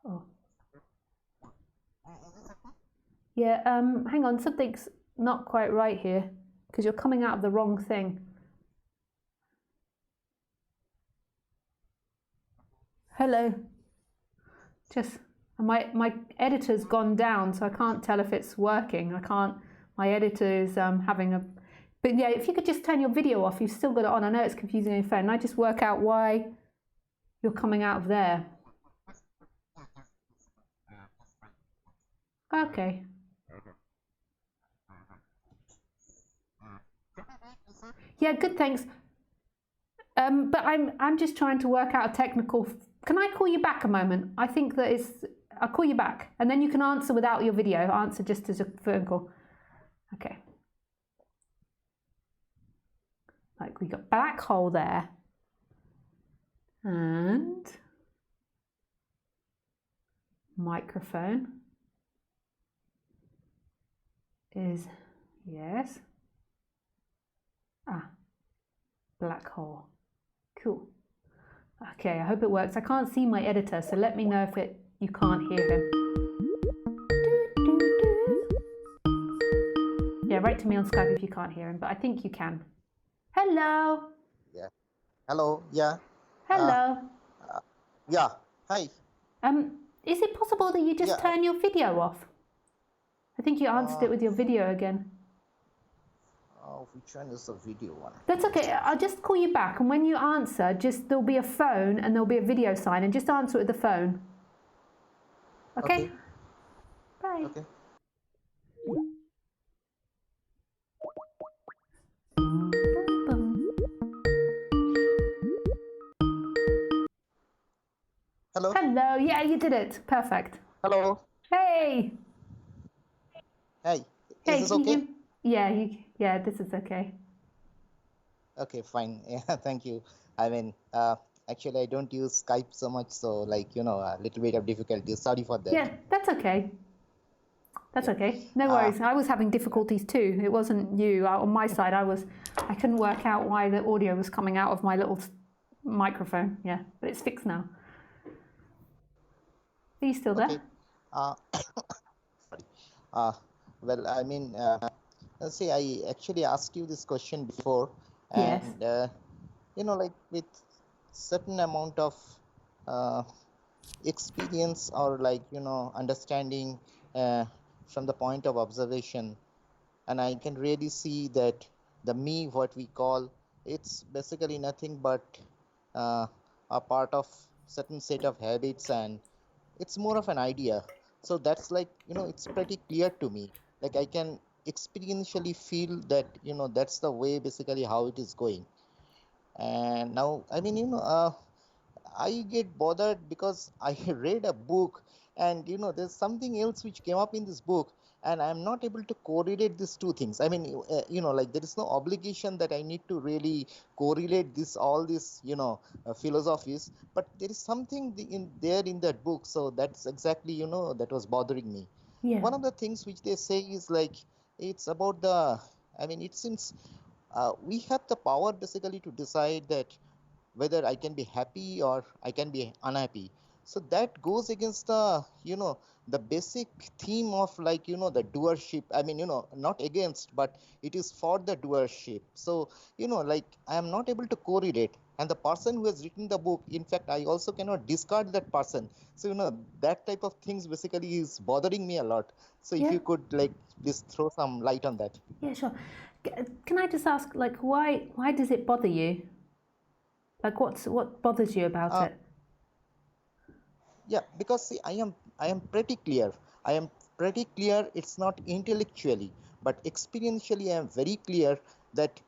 Oh. Yeah, hang on, something's not quite right here because you're coming out of the wrong thing. Hello. Just my editor's gone down, so I can't tell if it's working. My editor is having a. But yeah, if you could just turn your video off, you've still got it on. I know it's confusing on your phone. And I just work out why you're coming out of there. Okay. Yeah, good, thanks. But I'm just trying to work out a technical. Can I call you back a moment? I think that is. I'll call you back, and then you can answer without your video. Answer just as a phone call. Okay. Like we got black hole there, and microphone is yes. Ah, black hole. Cool. Okay, I hope it works. I can't see my editor, so let me know if you can't hear him. Yeah, write to me on Skype if you can't hear him, but I think you can. Hello. Yeah. Hello. Yeah. Hello. Yeah. Hi. Is it possible that you just turn your video off? I think you answered it with your video again. Which one is the video one? That's okay. I'll just call you back, and when you answer, there'll be a phone and there'll be a video sign, and just answer it with the phone. Okay? Bye. Okay. Hello. Hello. Yeah, you did it. Perfect. Hello. Hey. Hey. Hey, Is this okay? Yeah, this is okay. Okay, fine. Yeah, thank you. I mean, Actually, I don't use Skype so much, so like, a little bit of difficulty. Sorry for that. Yeah, that's okay. That's Yeah. okay. No Uh, worries. I was having difficulties too. It wasn't you. On my side, I couldn't work out why the audio was coming out of my little microphone. Yeah, but it's fixed now. Are you still there? okay. Uh, sorry. Uh, well, I mean, let's see, I actually asked you this question before, Yes. and like with certain amount of uh, experience or like understanding uh, from the point of observation, and I can really see that the me, what we call, it's basically nothing but uh, a part of certain set of habits, and it's more of an idea. So that's like, it's pretty clear to me. Like I can experientially feel that, that's the way basically how it is going. And now, I mean, I get bothered because I read a book, and there's something else which came up in this book, and I'm not able to correlate these two things. I mean, like there is no obligation that I need to really correlate this all these philosophies, but there is something in there in that book. So that's exactly that was bothering me. Yeah. One of the things which they say is like it's about the. I mean, it seems we have the power basically to decide that whether I can be happy or I can be unhappy. So that goes against the, the basic theme of like, the doership. I mean, not against, but it is for the doership. So, like I am not able to correlate. And the person who has written the book, in fact, I also cannot discard that person. So, that type of things basically is bothering me a lot. So if Yeah. you could like just throw some light on that. Yeah, sure. Can I just ask, like, why does it bother you? Like, what bothers you about Uh, it? Yeah, because see, I am pretty clear. I am pretty clear. It's not intellectually, but experientially, I am very clear that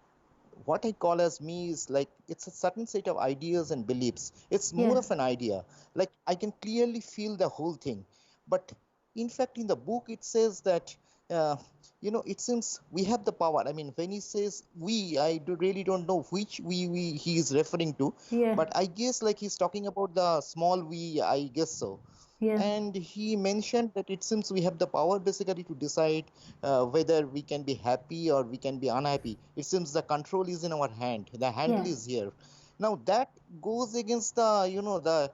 what I call as me is like it's a certain set of ideas and beliefs. It's more Yeah. of an idea. Like I can clearly feel the whole thing. But in fact, in the book, it says that uh, it seems we have the power. I mean, when he says we, really don't know which we he is referring to. Yeah. But I guess like he's talking about the small we. I guess so. Yeah. And he mentioned that it seems we have the power basically to decide whether we can be happy or we can be unhappy. It seems the control is in our hand. The handle Yeah. is here. Now that goes against the the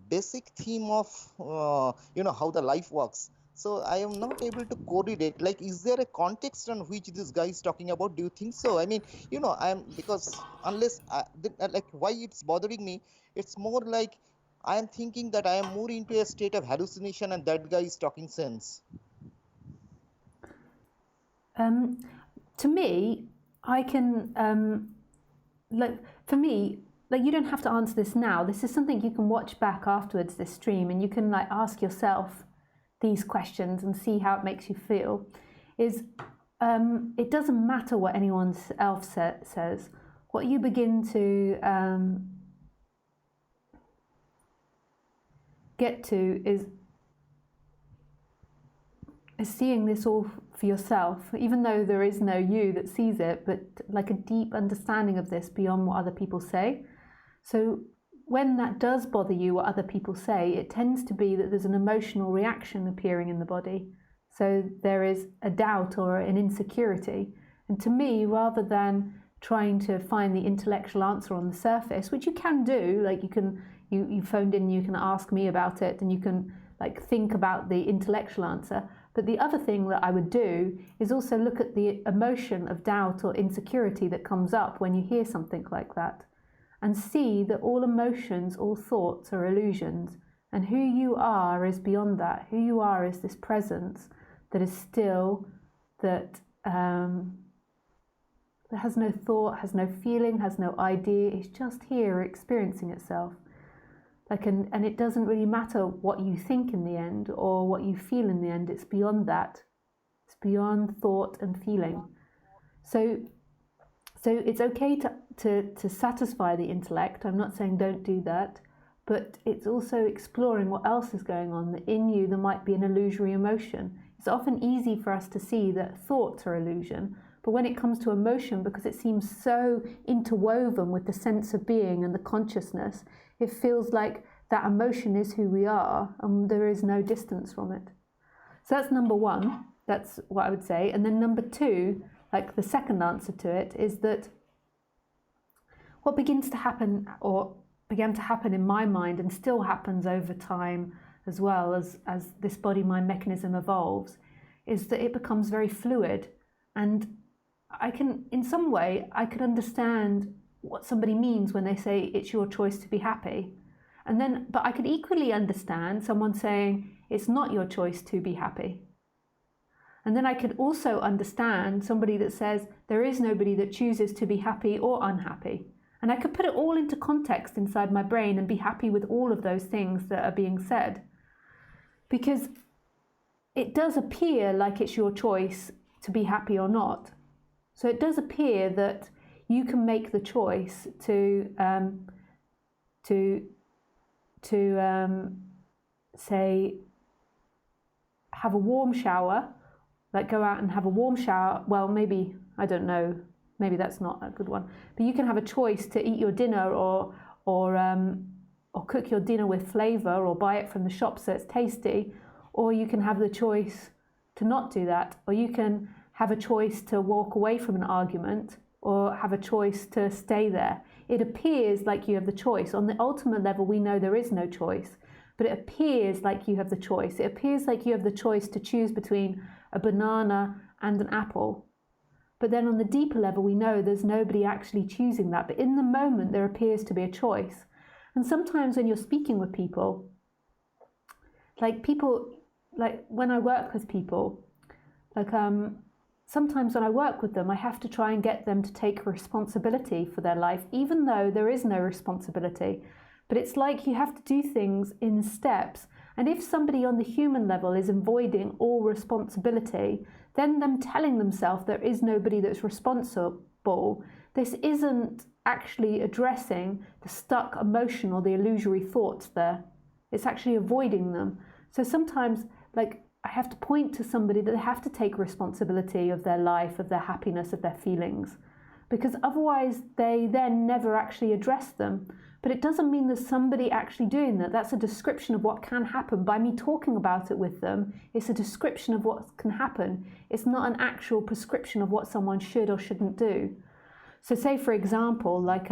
basic theme of how the life works. So I am not able to correlate. Like, is there a context on which this guy is talking about? Do you think so? I mean, I'm because unless like why it's bothering me, it's more like I am thinking that I am more into a state of hallucination, and that guy is talking sense. To me, I can like for me, like you don't have to answer this now. This is something you can watch back afterwards, this stream, and you can like ask yourself these questions and see how it makes you feel. Is it doesn't matter what anyone else says. What you begin to get to is seeing this all for yourself, even though there is no you that sees it, but like a deep understanding of this beyond what other people say. So when that does bother you, what other people say, it tends to be that there's an emotional reaction appearing in the body. So there is a doubt or an insecurity. And to me, rather than trying to find the intellectual answer on the surface, which you can do, like you phoned in, you can ask me about it, and you can like think about the intellectual answer. But the other thing that I would do is also look at the emotion of doubt or insecurity that comes up when you hear something like that, and see that all emotions, all thoughts are illusions, and who you are is beyond that. Who you are is this presence that is still, that has no thought, has no feeling, has no idea. It's just here experiencing itself. Like, and it doesn't really matter what you think in the end or what you feel in the end. It's beyond that. It's beyond thought and feeling. So it's okay to satisfy the intellect. I'm not saying don't do that, but it's also exploring what else is going on. That in you there might be an illusory emotion. It's often easy for us to see that thoughts are illusion, But when it comes to emotion, because it seems so interwoven with the sense of being and the consciousness, it feels like that emotion is who we are and there is no distance from it. So that's number one. That's what I would say. And then number two, like the second answer to it, is that what begins to happen, or began to happen in my mind and still happens over time as well as this body-mind mechanism evolves, is that it becomes very fluid. And I can, in some way, I could understand what somebody means when they say it's your choice to be happy. And then, but I could equally understand someone saying it's not your choice to be happy. And then I could also understand somebody that says there is nobody that chooses to be happy or unhappy. And I could put it all into context inside my brain and be happy with all of those things that are being said. Because it does appear like it's your choice to be happy or not. So it does appear that you can make the choice to say, have a warm shower, like go out and have a warm shower. Well, maybe, I don't know, maybe that's not a good one. But you can have a choice to eat your dinner or cook your dinner with flavor or buy it from the shop so it's tasty. Or you can have the choice to not do that. Or you can have a choice to walk away from an argument or have a choice to stay there. It appears like you have the choice. On the ultimate level, we know there is no choice, but it appears like you have the choice. It appears like you have the choice to choose between a banana and an apple. But then on the deeper level, we know there's nobody actually choosing that. But in the moment, there appears to be a choice. And sometimes when you're speaking with people, like when I work with people, sometimes when I work with them, I have to try and get them to take responsibility for their life, even though there is no responsibility. But it's like you have to do things in steps. And if somebody on the human level is avoiding all responsibility, then them telling themselves there is nobody that's responsible, this isn't actually addressing the stuck emotion or the illusory thoughts there. It's actually avoiding them. So sometimes, like, I have to point to somebody that they have to take responsibility of their life, of their happiness, of their feelings, because otherwise they then never actually address them. But it doesn't mean there's somebody actually doing that. That's a description of what can happen. By me talking about it with them, it's a description of what can happen. It's not an actual prescription of what someone should or shouldn't do. So say, for example, like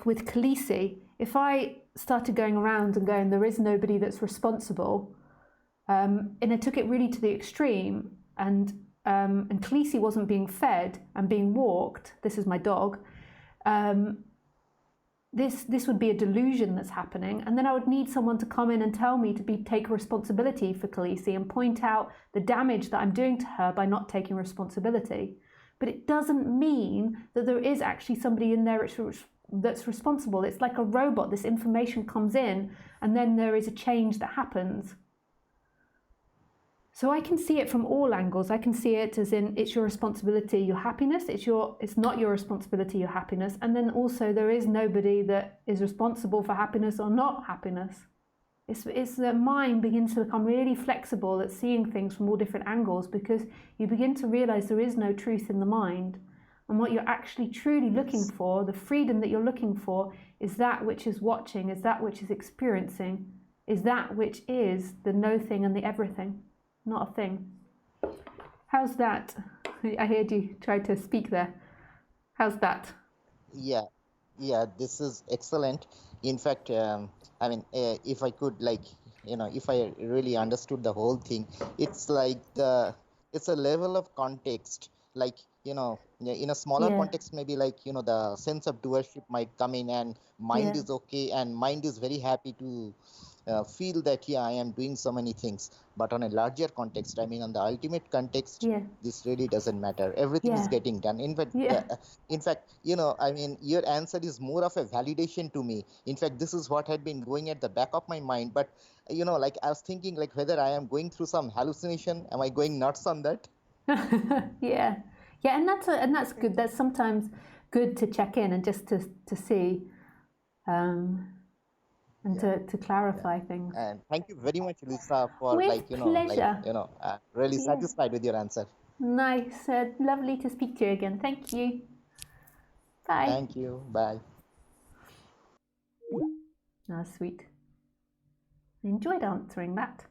with Khaleesi, if I started going around and going, there is nobody that's responsible, and I took it really to the extreme, and Khaleesi wasn't being fed and being walked, this is my dog, this would be a delusion that's happening, and then I would need someone to come in and tell me to take responsibility for Khaleesi and point out the damage that I'm doing to her by not taking responsibility. But it doesn't mean that there is actually somebody in there that's responsible. It's like a robot. This information comes in and then there is a change that happens. So I can see it from all angles. I can see it as in it's your responsibility, your happiness. It's not your responsibility, your happiness. And then also there is nobody that is responsible for happiness or not happiness. It's that mind begins to become really flexible at seeing things from all different angles, because you begin to realize there is no truth in the mind. And what you're actually truly looking for, the freedom that you're looking for, is that which is watching, is that which is experiencing, is that which is the no thing and the everything, not a thing. How's that? I heard you try to speak there. How's that? Yeah, this is excellent. In fact, if I could, if I really understood the whole thing, it's like it's a level of context, in a smaller context, maybe the sense of doership might come in, and mind is okay, and mind is very happy to feel that, I am doing so many things. But on a larger context, on the ultimate context, this really doesn't matter. Everything is getting done. In fact, your answer is more of a validation to me. In fact, this is what had been going at the back of my mind. But, I was thinking whether I am going through some hallucination. Am I going nuts on that? Yeah, and that's good. That's sometimes good to check in and just to see. And to clarify things. And thank you very much, Lisa, for With pleasure. really satisfied with your answer. Nice. Lovely to speak to you again. Thank you. Bye. Thank you. Bye. Ah, sweet. I enjoyed answering that.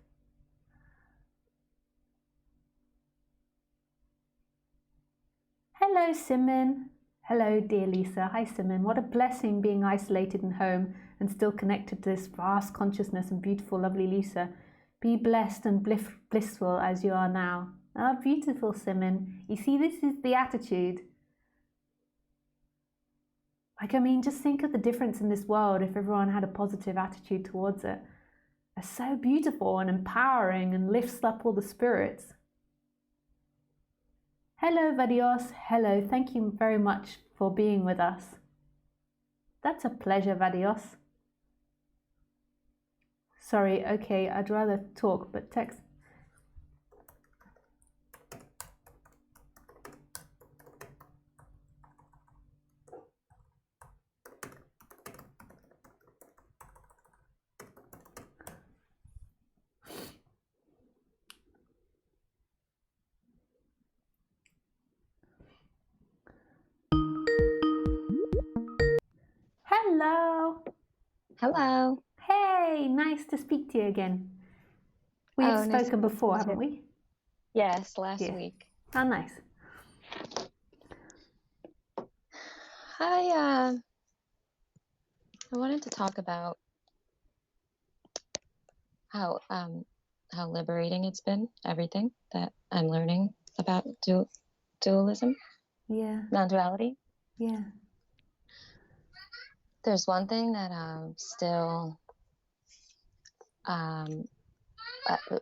Hello, Simon. Hello, dear Lisa. Hi, Simon. What a blessing being isolated in home and still connected to this vast consciousness and beautiful, lovely Lisa. Be blessed and blissful as you are now. Ah, beautiful, Simon. You see, this is the attitude. Like, I mean, just think of the difference in this world if everyone had a positive attitude towards it. It's so beautiful and empowering and lifts up all the spirits. Hello, Vadios. Hello, thank you very much for being with us. That's a pleasure, Vadios. Sorry, okay, I'd rather talk, but text. Hello. Hello. Hey, nice to speak to you again. We have Nice spoken to before, meet haven't you. we? Yes, last Yeah. week. Oh, nice. I wanted to talk about how liberating it's been, everything that I'm learning about dualism, Yeah, non-duality. yeah, There's one thing that still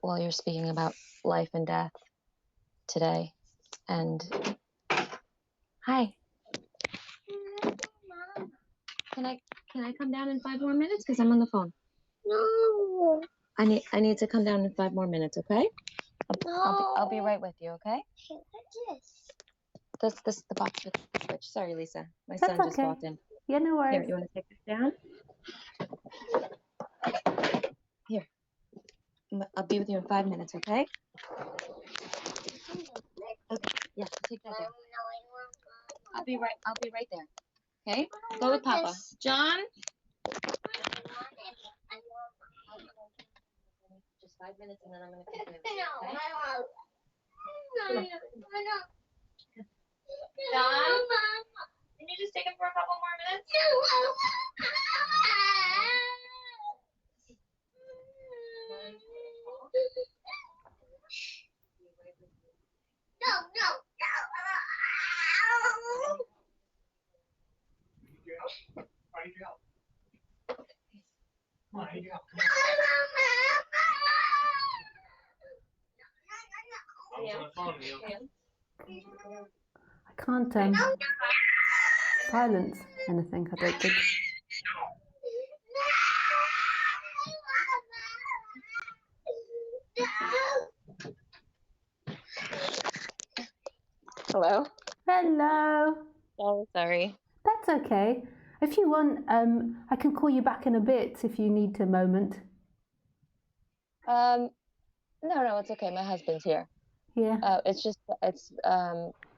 while you're speaking about life and death today, and hi. Can I come down in 5 more minutes because I'm on the phone? No. I need to come down in 5 more minutes, okay? I'll be right with you, okay? What's this? This is the box with the switch. Sorry, Lisa. My that's son just okay. walked in. Yeah, no worries. Here, you want to take this down? Here. I'll be with you in 5 minutes, okay? Okay. Yeah, take that down. I'll be right there. Okay? Go with Papa. John? Just 5 minutes and then I'm gonna take you. Okay? John? Can you just take him for a couple more minutes? I can't silence anything, I don't think. Hello? Hello. Oh, sorry. That's okay. If you want, I can call you back in a bit if you need a moment. No, it's okay. My husband's here. Yeah. It's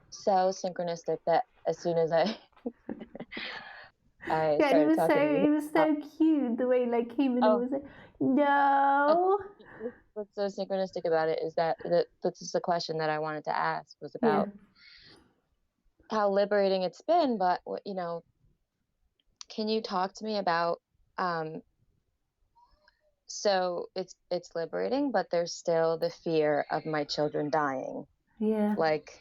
so synchronistic that as soon as I Yeah, and started talking to you, it was so cute the way he like came in and was like, no. what's so synchronistic about it is that this is the question that I wanted to ask was Yeah. about how liberating it's been, but can you talk to me about so it's liberating, but there's still the fear of my children dying. Yeah. Like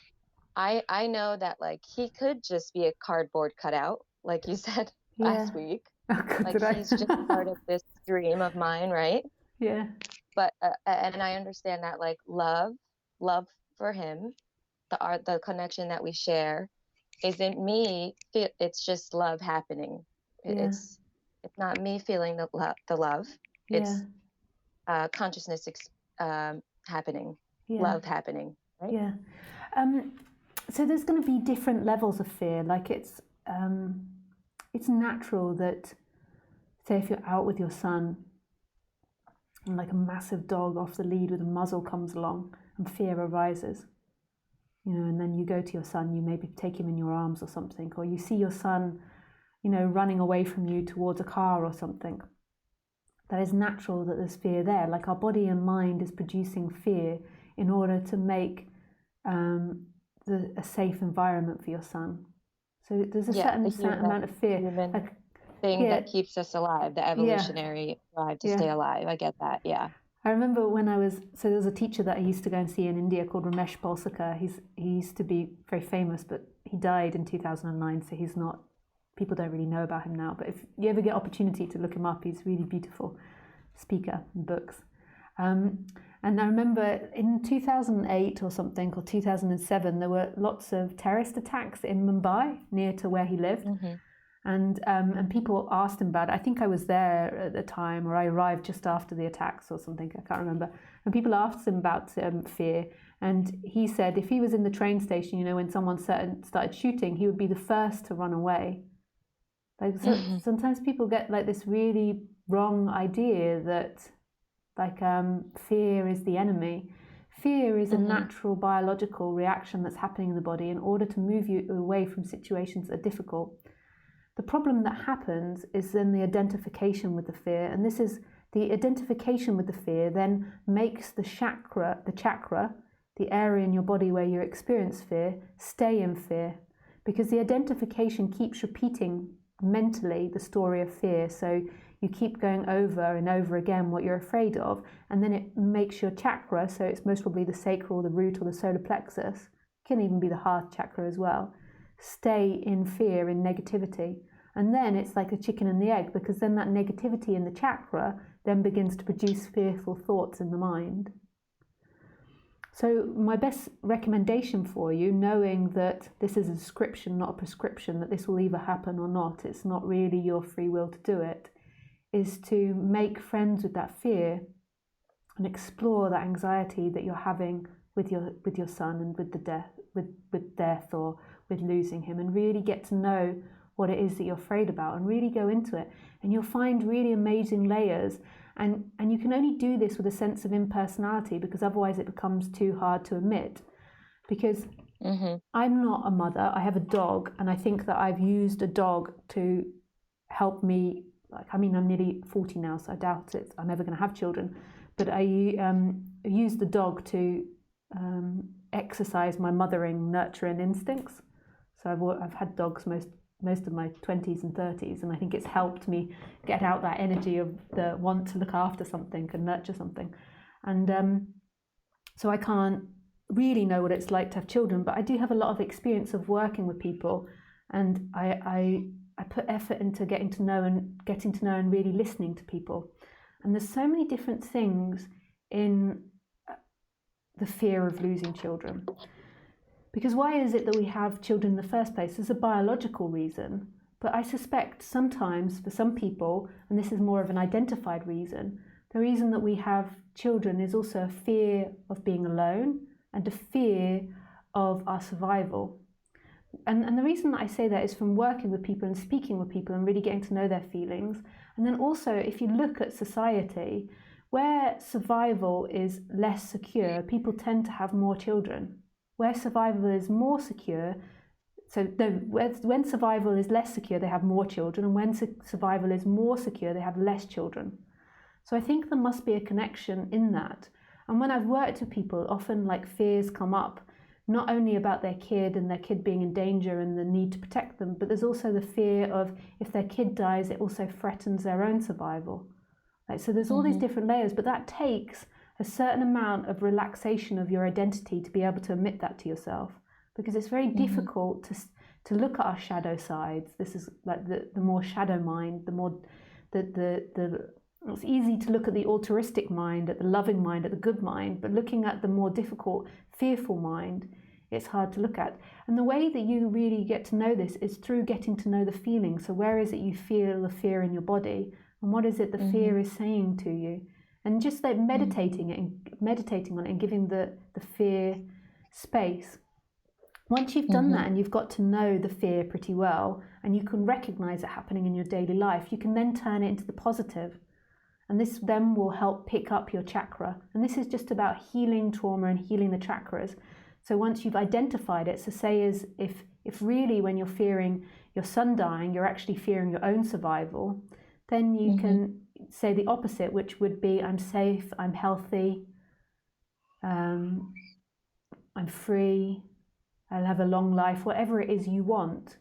I know that like he could just be a cardboard cutout, like you said last week. Oh, God, Like he's just part of this dream of mine, right? Yeah. But and I understand that like love for him, the connection that we share isn't me. It's just love happening. Yeah. It's not me feeling the love. Yeah. It's consciousness happening, Yeah. love happening, right? Yeah. So there's going to be different levels of fear. Like it's natural that, say, if you're out with your son and like a massive dog off the lead with a muzzle comes along and fear arises. and then you go to your son, you maybe take him in your arms or something, or you see your son, running away from you towards a car or something. That is natural that there's fear there. Like our body and mind is producing fear in order to make a safe environment for your son. So there's a certain amount of fear. Human thing that keeps us alive, the evolutionary drive to stay alive. I get that, yeah. I remember there was a teacher that I used to go and see in India called Ramesh Balsekar. He used to be very famous, but he died in 2009, so he's not, people don't really know about him now. But if you ever get opportunity to look him up, he's a really beautiful speaker and books. And I remember in 2008 or something, or 2007, there were lots of terrorist attacks in Mumbai, near to where he lived. Mm-hmm. And people asked him about it. I think I was there at the time, or I arrived just after the attacks or something, I can't remember. And people asked him about fear. And he said if he was in the train station, when someone started shooting, he would be the first to run away. Like sometimes people get like this really wrong idea that fear is the enemy. Fear is a natural biological reaction that's happening in the body in order to move you away from situations that are difficult. The problem that happens is then the identification with the fear, and this is the identification with the fear then makes the chakra, the area in your body where you experience fear, stay in fear, because the identification keeps repeating mentally the story of fear. So you keep going over and over again what you're afraid of, and then it makes your chakra, so it's most probably the sacral, the root, or the solar plexus, can even be the heart chakra as well, stay in fear, in negativity. And then it's like a chicken and the egg, because then that negativity in the chakra then begins to produce fearful thoughts in the mind. So my best recommendation for you, knowing that this is a description, not a prescription, that this will either happen or not, it's not really your free will to do it, is to make friends with that fear and explore that anxiety that you're having with your son and with the death, with death or with losing him, and really get to know what it is that you're afraid about and really go into it. And you'll find really amazing layers. And you can only do this with a sense of impersonality, because otherwise it becomes too hard to admit. Because I'm not a mother, I have a dog, and I think that I've used a dog to help me. I'm nearly 40 now, so I doubt I'm ever going to have children. But I used the dog to exercise my mothering, nurturing instincts. So I've had dogs most of my 20s and 30s, and I think it's helped me get out that energy of the want to look after something and nurture something. And so I can't really know what it's like to have children, but I do have a lot of experience of working with people, and I put effort into getting to know and really listening to people. And there's so many different things in the fear of losing children. Because why is it that we have children in the first place? There's a biological reason, but I suspect sometimes for some people, and this is more of an identified reason, the reason that we have children is also a fear of being alone and a fear of our survival. And the reason that I say that is from working with people and speaking with people and really getting to know their feelings. And then also, if you look at society, where survival is less secure, people tend to have more children. Where survival is more secure, when survival is less secure, they have more children, and when survival is more secure, they have less children. So I think there must be a connection in that. And when I've worked with people, often like fears come up, not only about their kid and their kid being in danger and the need to protect them, but there's also the fear of if their kid dies, it also threatens their own survival. So there's all these different layers, but that takes a certain amount of relaxation of your identity to be able to admit that to yourself, because it's very difficult to look at our shadow sides. This is like the more shadow mind, the more it's easy to look at the altruistic mind, at the loving mind, at the good mind, but looking at the more difficult, fearful mind, it's hard to look at. And the way that you really get to know this is through getting to know the feeling. So where is it you feel the fear in your body, and what is it the fear is saying to you? And just like meditating on it and giving the fear space. Once you've done that and you've got to know the fear pretty well, and you can recognize it happening in your daily life, you can then turn it into the positive. And this then will help pick up your chakra. And this is just about healing trauma and healing the chakras. So once you've identified it, so say as if really when you're fearing your son dying, you're actually fearing your own survival, then you can say the opposite, which would be I'm safe, I'm healthy, I'm free, I'll have a long life, whatever it is you want.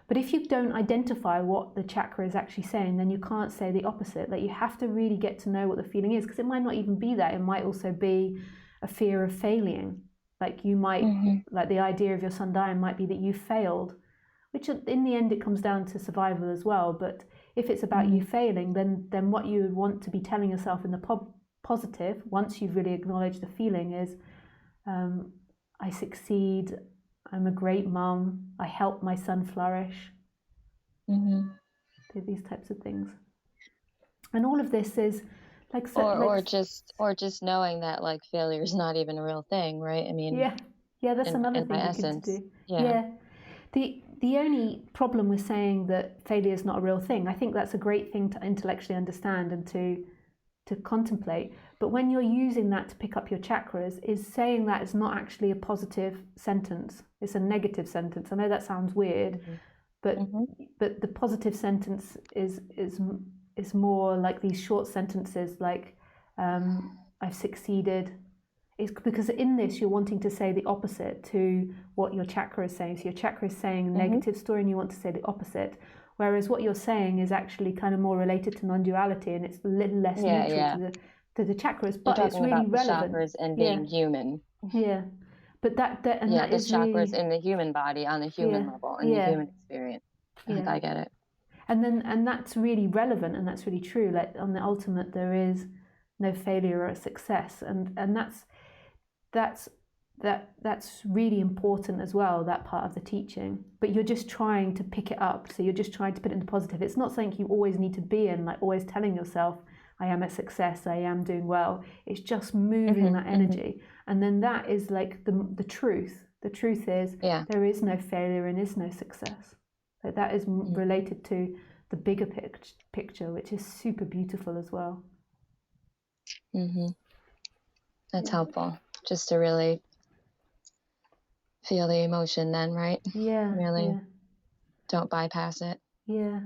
But if you don't identify what the chakra is actually saying, then you can't say the opposite. Like, you have to really get to know what the feeling is, because it might not even be that. It might also be a fear of failing. Like, you might, like the idea of your son dying might be that you failed, which in the end it comes down to survival as well. But if it's about you failing, then what you would want to be telling yourself in the positive, once you've really acknowledged the feeling, is I succeed, I'm a great mum, I help my son flourish. These types of things. And all of this is like, or just knowing that like failure is not even a real thing, right? I mean, yeah, that's another in thing my we could essence, do. Yeah. The only problem with saying that failure is not a real thing, I think that's a great thing to intellectually understand and to contemplate. But when you're using that to pick up your chakras, is saying that is not actually a positive sentence. It's a negative sentence. I know that sounds weird, but the positive sentence is more like these short sentences, like I've succeeded. It's because in this you're wanting to say the opposite to what your chakra is saying. So your chakra is saying a negative story and you want to say the opposite. Whereas what you're saying is actually kind of more related to non-duality, and it's a little less neutral to the chakras, but it's really relevant. The chakras and being human. Yeah, but that is the chakras really in the human body, on the human level, in the human experience. I get it. And that's really relevant, and that's really true. Like, on the ultimate, there is no failure or success, and that's really important as well, that part of the teaching. But you're just trying to pick it up, so you're just trying to put it into positive. It's not something you always need to be in, like always telling yourself I am a success, I am doing well. It's just moving that energy, and then that is like the truth. The truth is there is no failure and is no success. Like, that is related to the bigger picture, which is super beautiful as well. That's helpful, just to really feel the emotion then, right? Really don't bypass it. Yeah,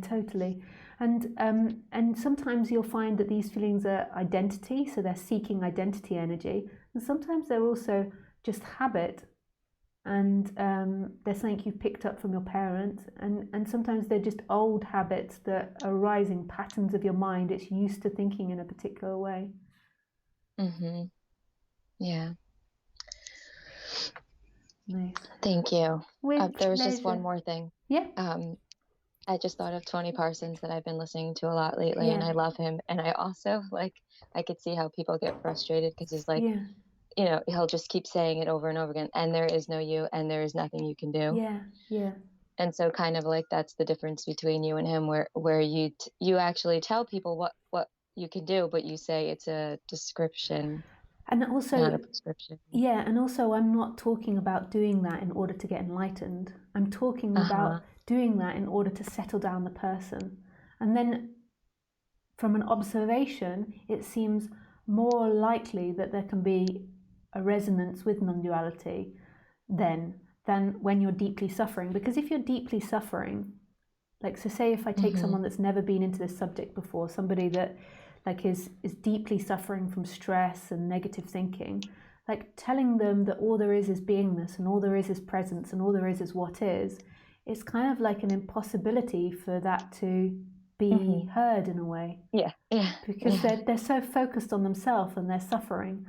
totally. And sometimes you'll find that these feelings are identity, so they're seeking identity energy, and sometimes they're also just habit, and they're something you've picked up from your parents, and sometimes they're just old habits that are arising, patterns of your mind. It's used to thinking in a particular way. Yeah. Nice. Thank you. There was just one pleasure. more thing. Yeah. I just thought of Tony Parsons that I've been listening to a lot lately, and I love him. And I also I could see how people get frustrated because he's like, you know, he'll just keep saying it over and over again. And there is no you, and there is nothing you can do. Yeah. And so kind of like that's the difference between you and him, where you actually tell people what you can do, but you say it's a description. And also, not a prescription. Yeah, and also I'm not talking about doing that in order to get enlightened. I'm talking about doing that in order to settle down the person. And then from an observation, it seems more likely that there can be a resonance with non-duality than when you're deeply suffering. Because if you're deeply suffering, like, so say if I take someone that's never been into this subject before, somebody that like is deeply suffering from stress and negative thinking, like telling them that all there is beingness and all there is presence and all there is what is, it's kind of like an impossibility for that to be heard in a way. Because they're so focused on themselves and their suffering.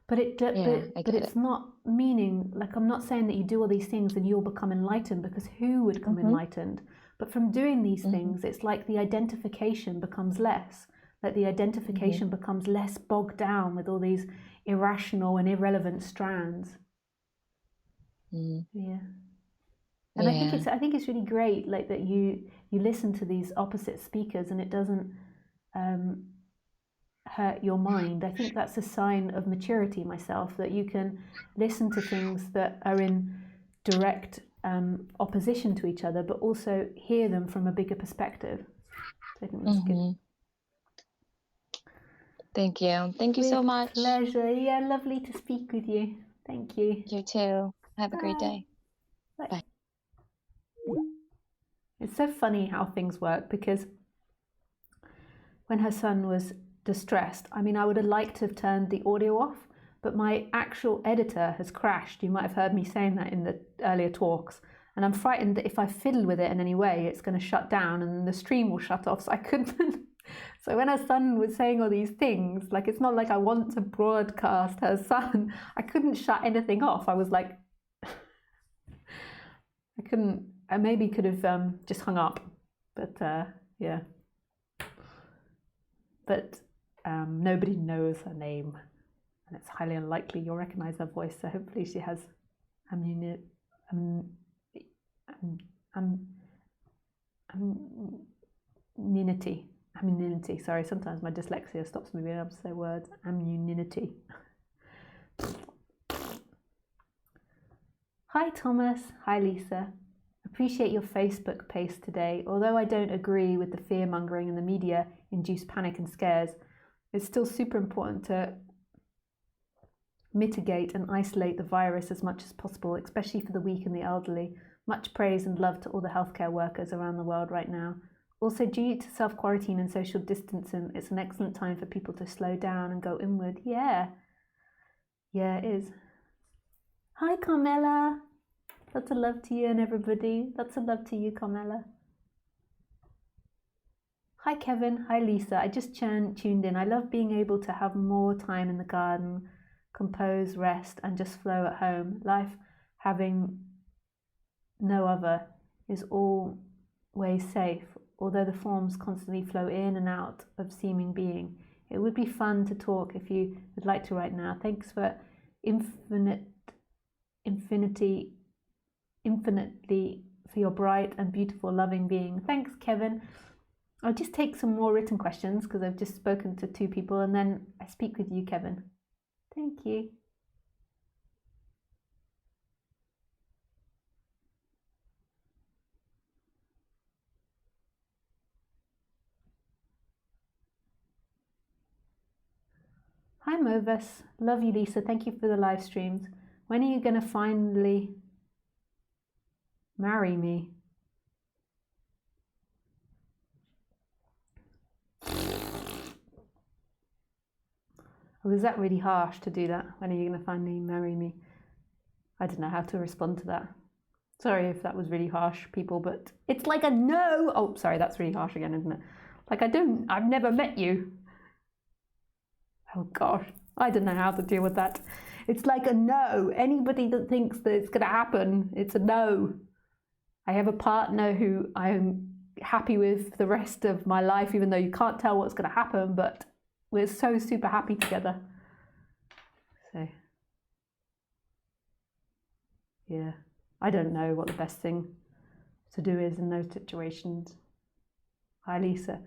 But it's not meaning, like, I'm not saying that you do all these things and you'll become enlightened, because who would come enlightened? But from doing these things, it's like the identification becomes less. Like, the identification becomes less bogged down with all these irrational and irrelevant strands. And I think it's really great, like, that you listen to these opposite speakers and it doesn't hurt your mind. I think that's a sign of maturity myself, that you can listen to things that are in direct opposition to each other, but also hear them from a bigger perspective. So I think that's good. Thank you so much. Pleasure. Yeah, lovely to speak with you. Thank you. You too. Have a great day. Bye. Bye. It's so funny how things work, because when her son was distressed, I mean, I would have liked to have turned the audio off, but my actual editor has crashed. You might have heard me saying that in the earlier talks. And I'm frightened that if I fiddle with it in any way, it's going to shut down and the stream will shut off. So I couldn't. So when her son was saying all these things, like, it's not like I want to broadcast her son. I couldn't shut anything off. I was like, I couldn't. I maybe could have just hung up. But yeah. But nobody knows her name. And it's highly unlikely you'll recognize her voice. So hopefully she has Immunity. Sorry, sometimes my dyslexia stops me being able to say words. Immunity. Hi Thomas. Hi Lisa. Appreciate your Facebook post today. Although I don't agree with the fear-mongering and the media-induced panic and scares, it's still super important to mitigate and isolate the virus as much as possible, especially for the weak and the elderly. Much praise and love to all the healthcare workers around the world right now. Also, due to self-quarantine and social distancing, it's an excellent time for people to slow down and go inward. Yeah, it is. Hi, Carmela. Lots of love to you and everybody. Lots of love to you, Carmela. Hi, Kevin. Hi, Lisa. I just tuned in. I love being able to have more time in the garden, compose, rest, and just flow at home. Life having no other is always safe, although the forms constantly flow in and out of seeming being. It would be fun to talk if you would like to right now. Thanks for infinitely for your bright and beautiful loving being. Thanks, Kevin. I'll just take some more written questions because I've just spoken to 2 people, and then I speak with you, Kevin. Thank you. Hi Movis, love you Lisa, thank you for the live streams. When are you going to finally marry me? Well, is that really harsh to do that? When are you going to finally marry me? I don't know how to respond to that. Sorry if that was really harsh, people, but it's like a no. Oh, sorry, that's really harsh again, isn't it? Like, I've never met you. Oh gosh, I don't know how to deal with that. It's like a no. Anybody that thinks that it's going to happen, it's a no. I have a partner who I'm happy with for the rest of my life, even though you can't tell what's going to happen, but we're so super happy together. So, yeah, I don't know what the best thing to do is in those situations. Hi, Lisa.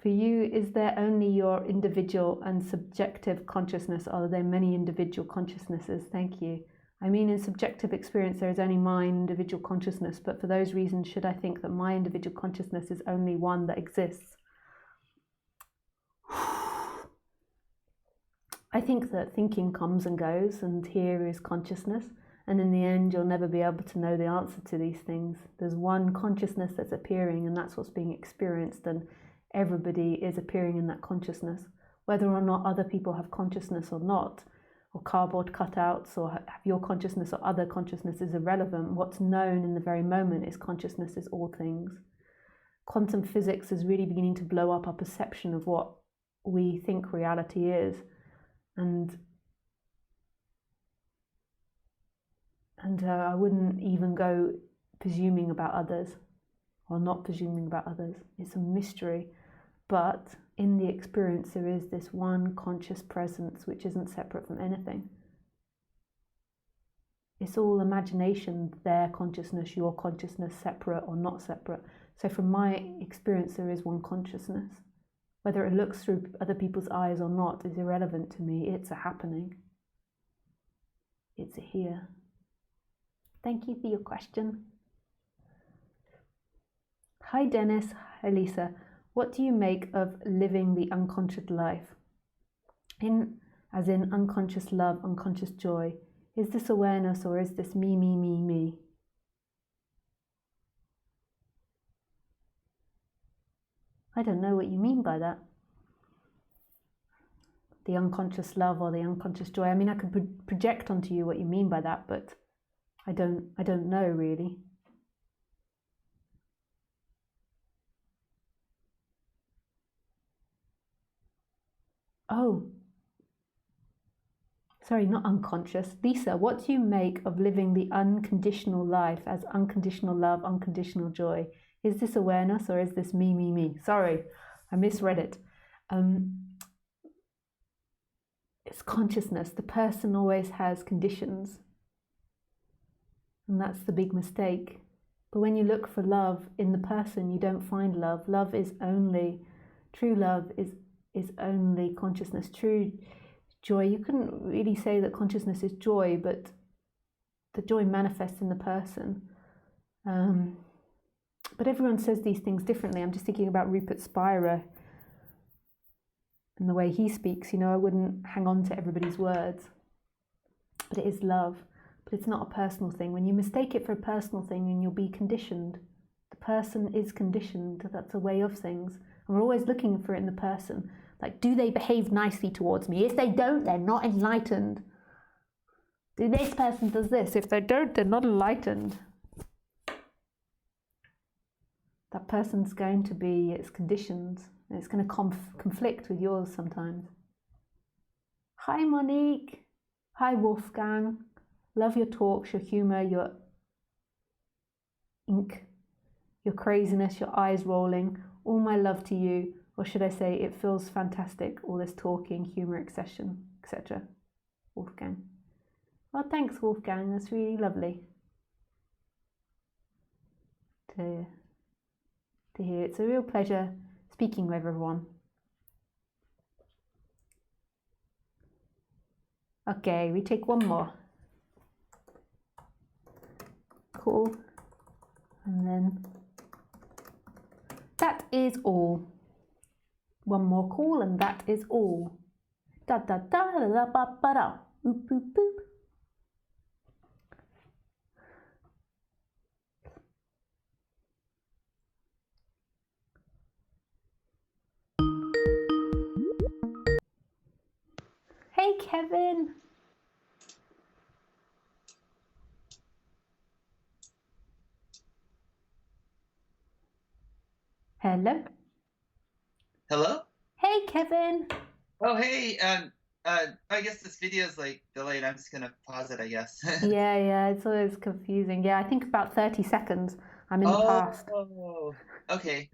For you, is there only your individual and subjective consciousness, or are there many individual consciousnesses? Thank you. I mean, in subjective experience, there is only my individual consciousness, but for those reasons, should I think that my individual consciousness is only one that exists? I think that thinking comes and goes, and here is consciousness, and in the end, you'll never be able to know the answer to these things. There's one consciousness that's appearing, and that's what's being experienced, and everybody is appearing in that consciousness. Whether or not other people have consciousness or not, or cardboard cutouts, or have your consciousness or other consciousness is irrelevant. What's known in the very moment is consciousness is all things. Quantum physics is really beginning to blow up our perception of what we think reality is. And I wouldn't even go presuming about others or not presuming about others. It's a mystery. But in the experience, there is this one conscious presence which isn't separate from anything. It's all imagination, their consciousness, your consciousness, separate or not separate. So from my experience, there is one consciousness. Whether it looks through other people's eyes or not is irrelevant to me. It's a happening. It's a here. Thank you for your question. Hi Dennis, hi Lisa. What do you make of living the unconscious life? As in unconscious love, unconscious joy. Is this awareness or is this me, me, me, me? I don't know what you mean by that. The unconscious love or the unconscious joy. I mean, I could project onto you what you mean by that, but I don't know really. Oh, sorry, not unconscious. Lisa, what do you make of living the unconditional life as unconditional love, unconditional joy? Is this awareness or is this me, me, me? Sorry, I misread it. It's consciousness. The person always has conditions. And that's the big mistake. But when you look for love in the person, you don't find love. Love is only, true love is only consciousness. True joy, you couldn't really say that consciousness is joy, but the joy manifests in the person. But everyone says these things differently. I'm just thinking about Rupert Spira and the way he speaks. You know, I wouldn't hang on to everybody's words, but it is love. But it's not a personal thing. When you mistake it for a personal thing, then you'll be conditioned. The person is conditioned. That's a way of things. And we're always looking for it in the person. Like, do they behave nicely towards me? If they don't, they're not enlightened. This person does this. If they don't, they're not enlightened. That person's going to be its conditions. And it's going to conflict with yours sometimes. Hi, Monique. Hi, Wolfgang. Love your talks, your humour, your ink, your craziness, your eyes rolling. All my love to you. Or should I say, it feels fantastic, all this talking, humour, etc. Wolfgang. Oh, thanks, Wolfgang. That's really lovely to hear. It's a real pleasure speaking with everyone. Okay, we take one more. Cool. And then that is all. One more call and that is all. Da da da da da ba ba da. Boop boop boop. Hey Kevin. Hello. Hello? Hey Kevin. Oh, hey. I guess this video is like delayed. I'm just gonna pause it, I guess. Yeah, it's always confusing. Yeah, I think about 30 seconds. I'm in the past. Oh, okay.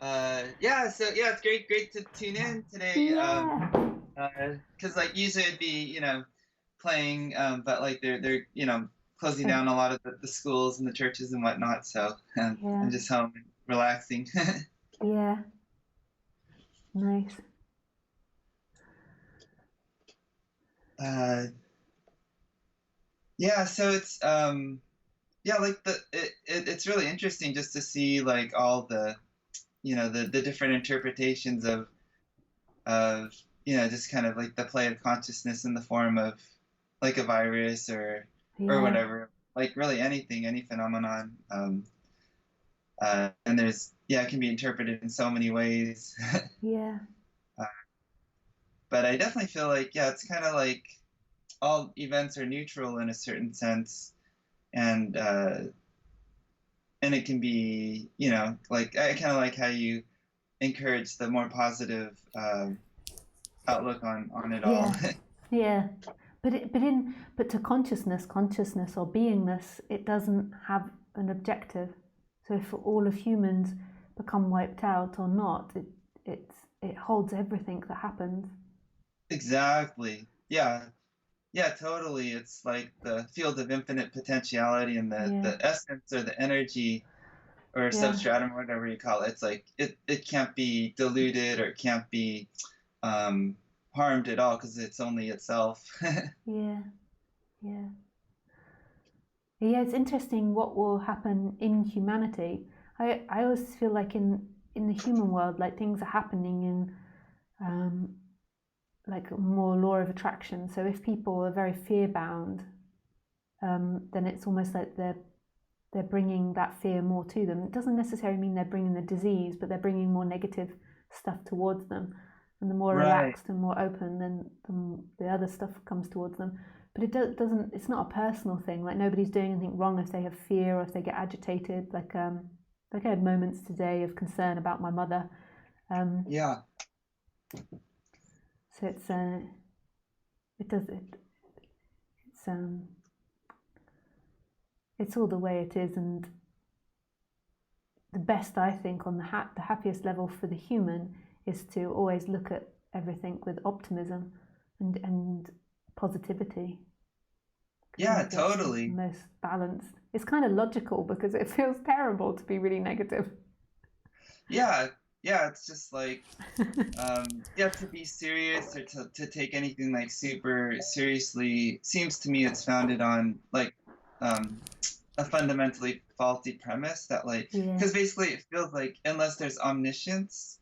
Yeah, so yeah, it's great to tune in today. Yeah. Because like usually it'd be, playing, but like they're closing down a lot of the schools and the churches and whatnot. So Yeah. I'm just home and relaxing. Yeah. Nice. Yeah, so it's yeah, like it's really interesting just to see like all the the different interpretations of just kind of like the play of consciousness in the form of like a virus or whatever, like really anything, any phenomenon. And there's it can be interpreted in so many ways. Yeah. But I definitely feel like it's kind of like all events are neutral in a certain sense, and it can be like I kind of like how you encourage the more positive outlook on it all. Yeah. But to consciousness or beingness, it doesn't have an objective. So if all of humans become wiped out or not, it holds everything that happens. Exactly. Yeah, totally. It's like the field of infinite potentiality and the essence or the energy or substratum or whatever you call it. It's like it can't be diluted or it can't be harmed at all because it's only itself. Yeah. It's interesting what will happen in humanity. I always feel like in the human world, like things are happening like more law of attraction. So if people are very fear bound, then it's almost like they're bringing that fear more to them. It doesn't necessarily mean they're bringing the disease, but they're bringing more negative stuff towards them. And the more relaxed and more open, then the other stuff comes towards them. But it doesn't. It's not a personal thing. Like nobody's doing anything wrong if they have fear or if they get agitated. Like I had moments today of concern about my mother. Yeah. So it's all the way it is, and the best, I think, on the happiest level for the human is to always look at everything with optimism and positivity. Yeah, totally. Most balanced. It's kind of logical because it feels terrible to be really negative. Yeah, it's just like to be serious or to take anything like super seriously seems to me it's founded on like a fundamentally faulty premise that like because basically it feels like unless there's omniscience,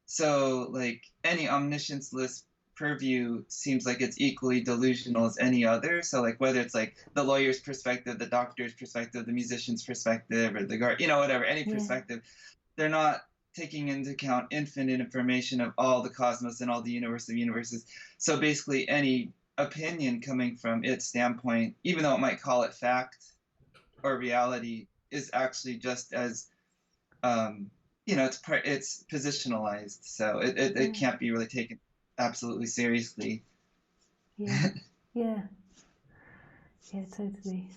so like any omniscience-less purview seems like it's equally delusional as any other. So like whether it's like the lawyer's perspective, the doctor's perspective, the musician's perspective, or the guard, whatever, any perspective, they're not taking into account infinite information of all the cosmos and all the universe of universes. So basically any opinion coming from its standpoint, even though it might call it fact or reality, is actually just as it's positionalized, so it can't be really taken absolutely seriously. Yeah totally.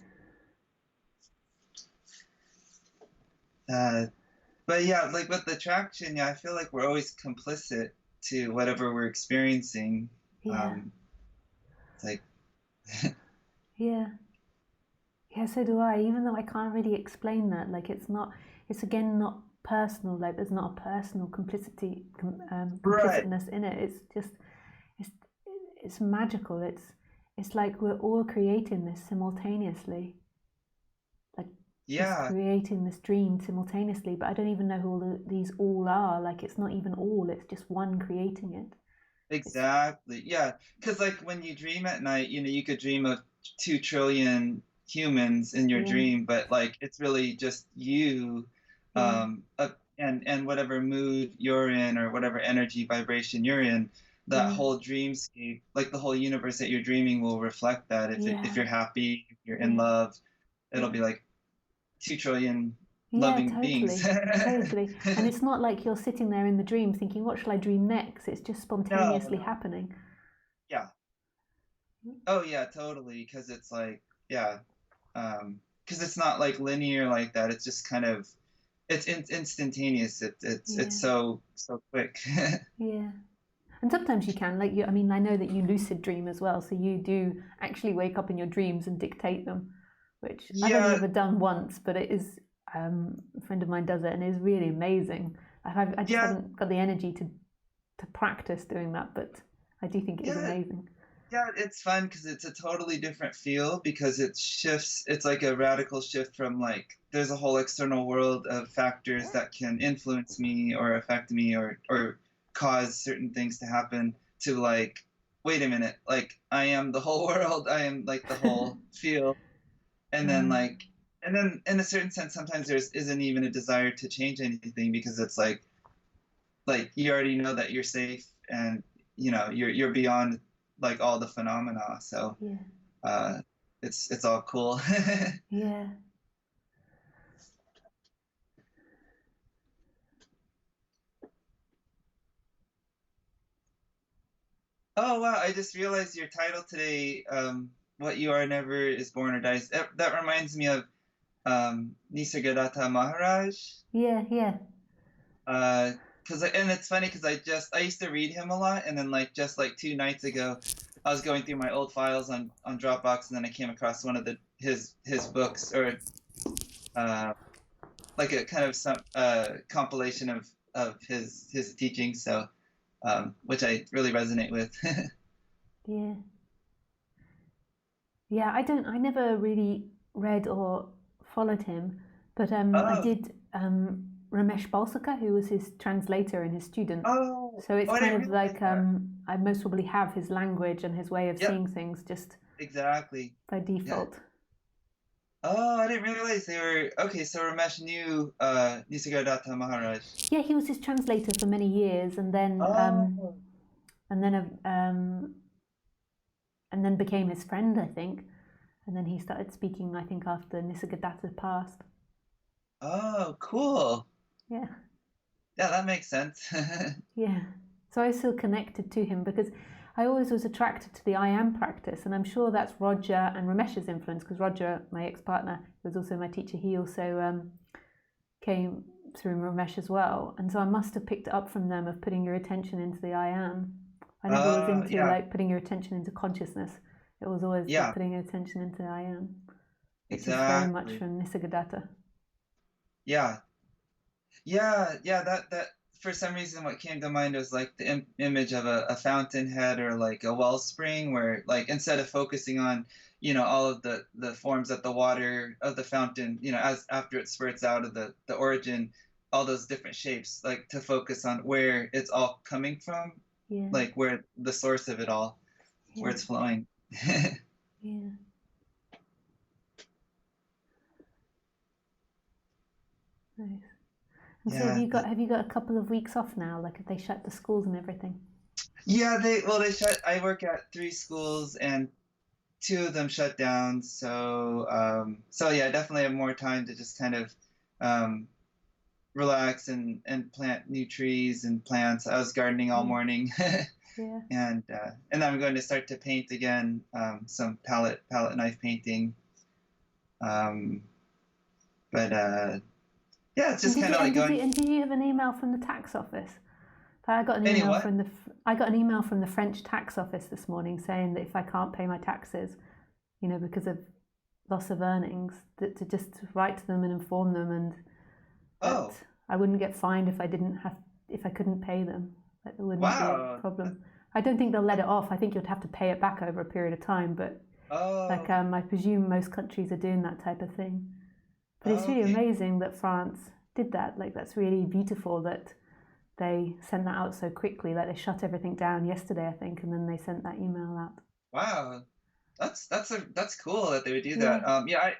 But yeah, like with attraction, I feel like we're always complicit to whatever we're experiencing. It's like yeah, so do I, even though I can't really explain that. Like it's again not personal. Like there's not a personal complicitness in it. It's just it's magical. It's like we're all creating this simultaneously. Like just creating this dream simultaneously. But I don't even know who these all are. Like it's not even all. It's just one creating it. Exactly. Yeah, because like when you dream at night, you could dream of 2 trillion humans in your dream, but like it's really just you, and whatever mood you're in or whatever energy vibration you're in. That whole dreamscape, like the whole universe that you're dreaming, will reflect that. If you're happy, if you're in love, it'll be like 2 trillion loving beings. Totally. And it's not like you're sitting there in the dream thinking, what shall I dream next? It's just spontaneously happening. Yeah. Oh yeah, totally. Because it's like, because it's not like linear like that. It's just kind of, it's instantaneous. It's so quick. Yeah. And sometimes you can, like I know that you lucid dream as well, so you do actually wake up in your dreams and dictate them, which I've only ever done once, but it is, a friend of mine does it and it's really amazing. I just haven't got the energy to practice doing that, but I do think it is amazing. Yeah, it's fun because it's a totally different feel because it shifts. It's like a radical shift from like there's a whole external world of factors that can influence me or affect me or cause certain things to happen to like, wait a minute, like I am the whole world. I am like the whole field. And then like, and then in a certain sense, sometimes there isn't even a desire to change anything because it's like you already know that you're safe and you're beyond like all the phenomena, so it's all cool. Yeah. Oh wow, I just realized your title today, what you are never is born or dies. That reminds me of Nisargadatta Maharaj. Yeah. And it's funny because I used to read him a lot, and then like just like 2 nights ago I was going through my old files on Dropbox, and then I came across one of his books, or like a kind of some compilation of his teachings, so which I really resonate with. I never really read or followed him, but I did Ramesh Balsakar, who was his translator and his student. So it's I kind didn't of realize like that. I most probably have his language and his way of Yep, seeing things just exactly. by Yeah. default. Oh, I didn't realize they were okay. So Ramesh knew Nisargadatta Maharaj. Yeah, he was his translator for many years, and then Oh, and then and then became his friend, I think. And then he started speaking, I think, after Nisargadatta passed. oh, cool. Yeah. Yeah, that makes sense. Yeah. So I was still connected to him because I always was attracted to the I am practice, and I'm sure that's Roger and Ramesh's influence, because Roger, my ex-partner, was also my teacher. He also came through Ramesh as well, and so I must have picked it up from them of putting your attention into the I am. I never was into Yeah, like putting your attention into consciousness. It was always yeah, putting your attention into the I am, which is very much exactly. from Nisargadatta. Yeah, yeah. That for some reason, what came to mind was like the image of a fountainhead or like a wellspring, where like instead of focusing on all of the forms that the water of the fountain as after it spurts out of the origin, all those different shapes, like to focus on where it's all coming from, Yeah. like where the source of it all, where Yeah. it's flowing. Yeah. Nice. And so Yeah, have you got a couple of weeks off now? Like, have they shut the schools and everything? yeah. They shut. I work at 3 schools and 2 of them shut down. So yeah, I definitely have more time to just kind of um, relax and plant new trees and plants. I was gardening all morning, Yeah. and then I'm going to start to paint again, some palette knife painting. But yeah, it's just kind of like going. And did you have an email from the tax office? I got an email Anyway, from the French tax office this morning saying that if I can't pay my taxes, because of loss of earnings, that to just write to them and inform them, and that I wouldn't get fined if I couldn't pay them. That there wouldn't be a problem. I don't think they'll let it off. I think you'd have to pay it back over a period of time, but I presume most countries are doing that type of thing. But it's really amazing that France did that. Like, that's really beautiful that they sent that out so quickly. Like, they shut everything down yesterday, I think, and then they sent that email out. Wow, that's cool that they would do that.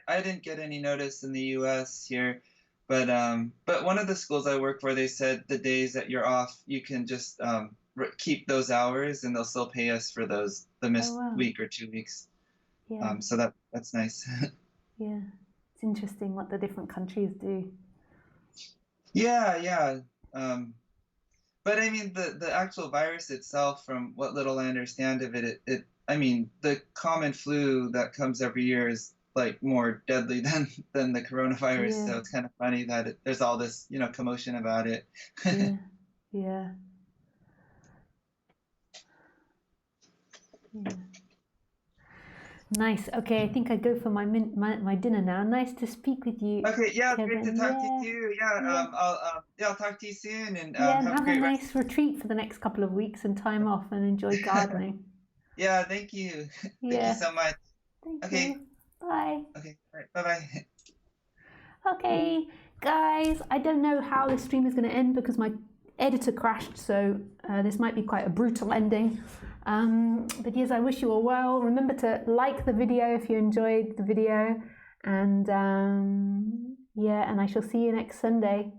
I didn't get any notice in the U.S. here, but one of the schools I work for, they said the days that you're off, you can just keep those hours, and they'll still pay us for the missed week or 2 weeks. Yeah. So that's nice. Yeah, it's interesting what the different countries do. Yeah. But I mean, the actual virus itself, from what little I understand of it, I mean, the common flu that comes every year is like more deadly than the coronavirus. Yeah. So it's kind of funny that there's all this, commotion about it. Yeah. Yeah. Yeah. Nice. Okay, I think I go for my dinner now. Nice to speak with you. Okay, yeah, Kevin. great to talk to you too. Yeah, I'll talk to you soon, and and have a have great a nice retreat for the next couple of weeks and time off, and enjoy gardening. Yeah, thank you. Thank you so much. Thank you. Bye. Okay, all right, bye-bye. Okay, guys, I don't know how this stream is going to end because my editor crashed, so this might be quite a brutal ending. But yes, I wish you all well. Remember to like the video if you enjoyed the video, and and I shall see you next Sunday.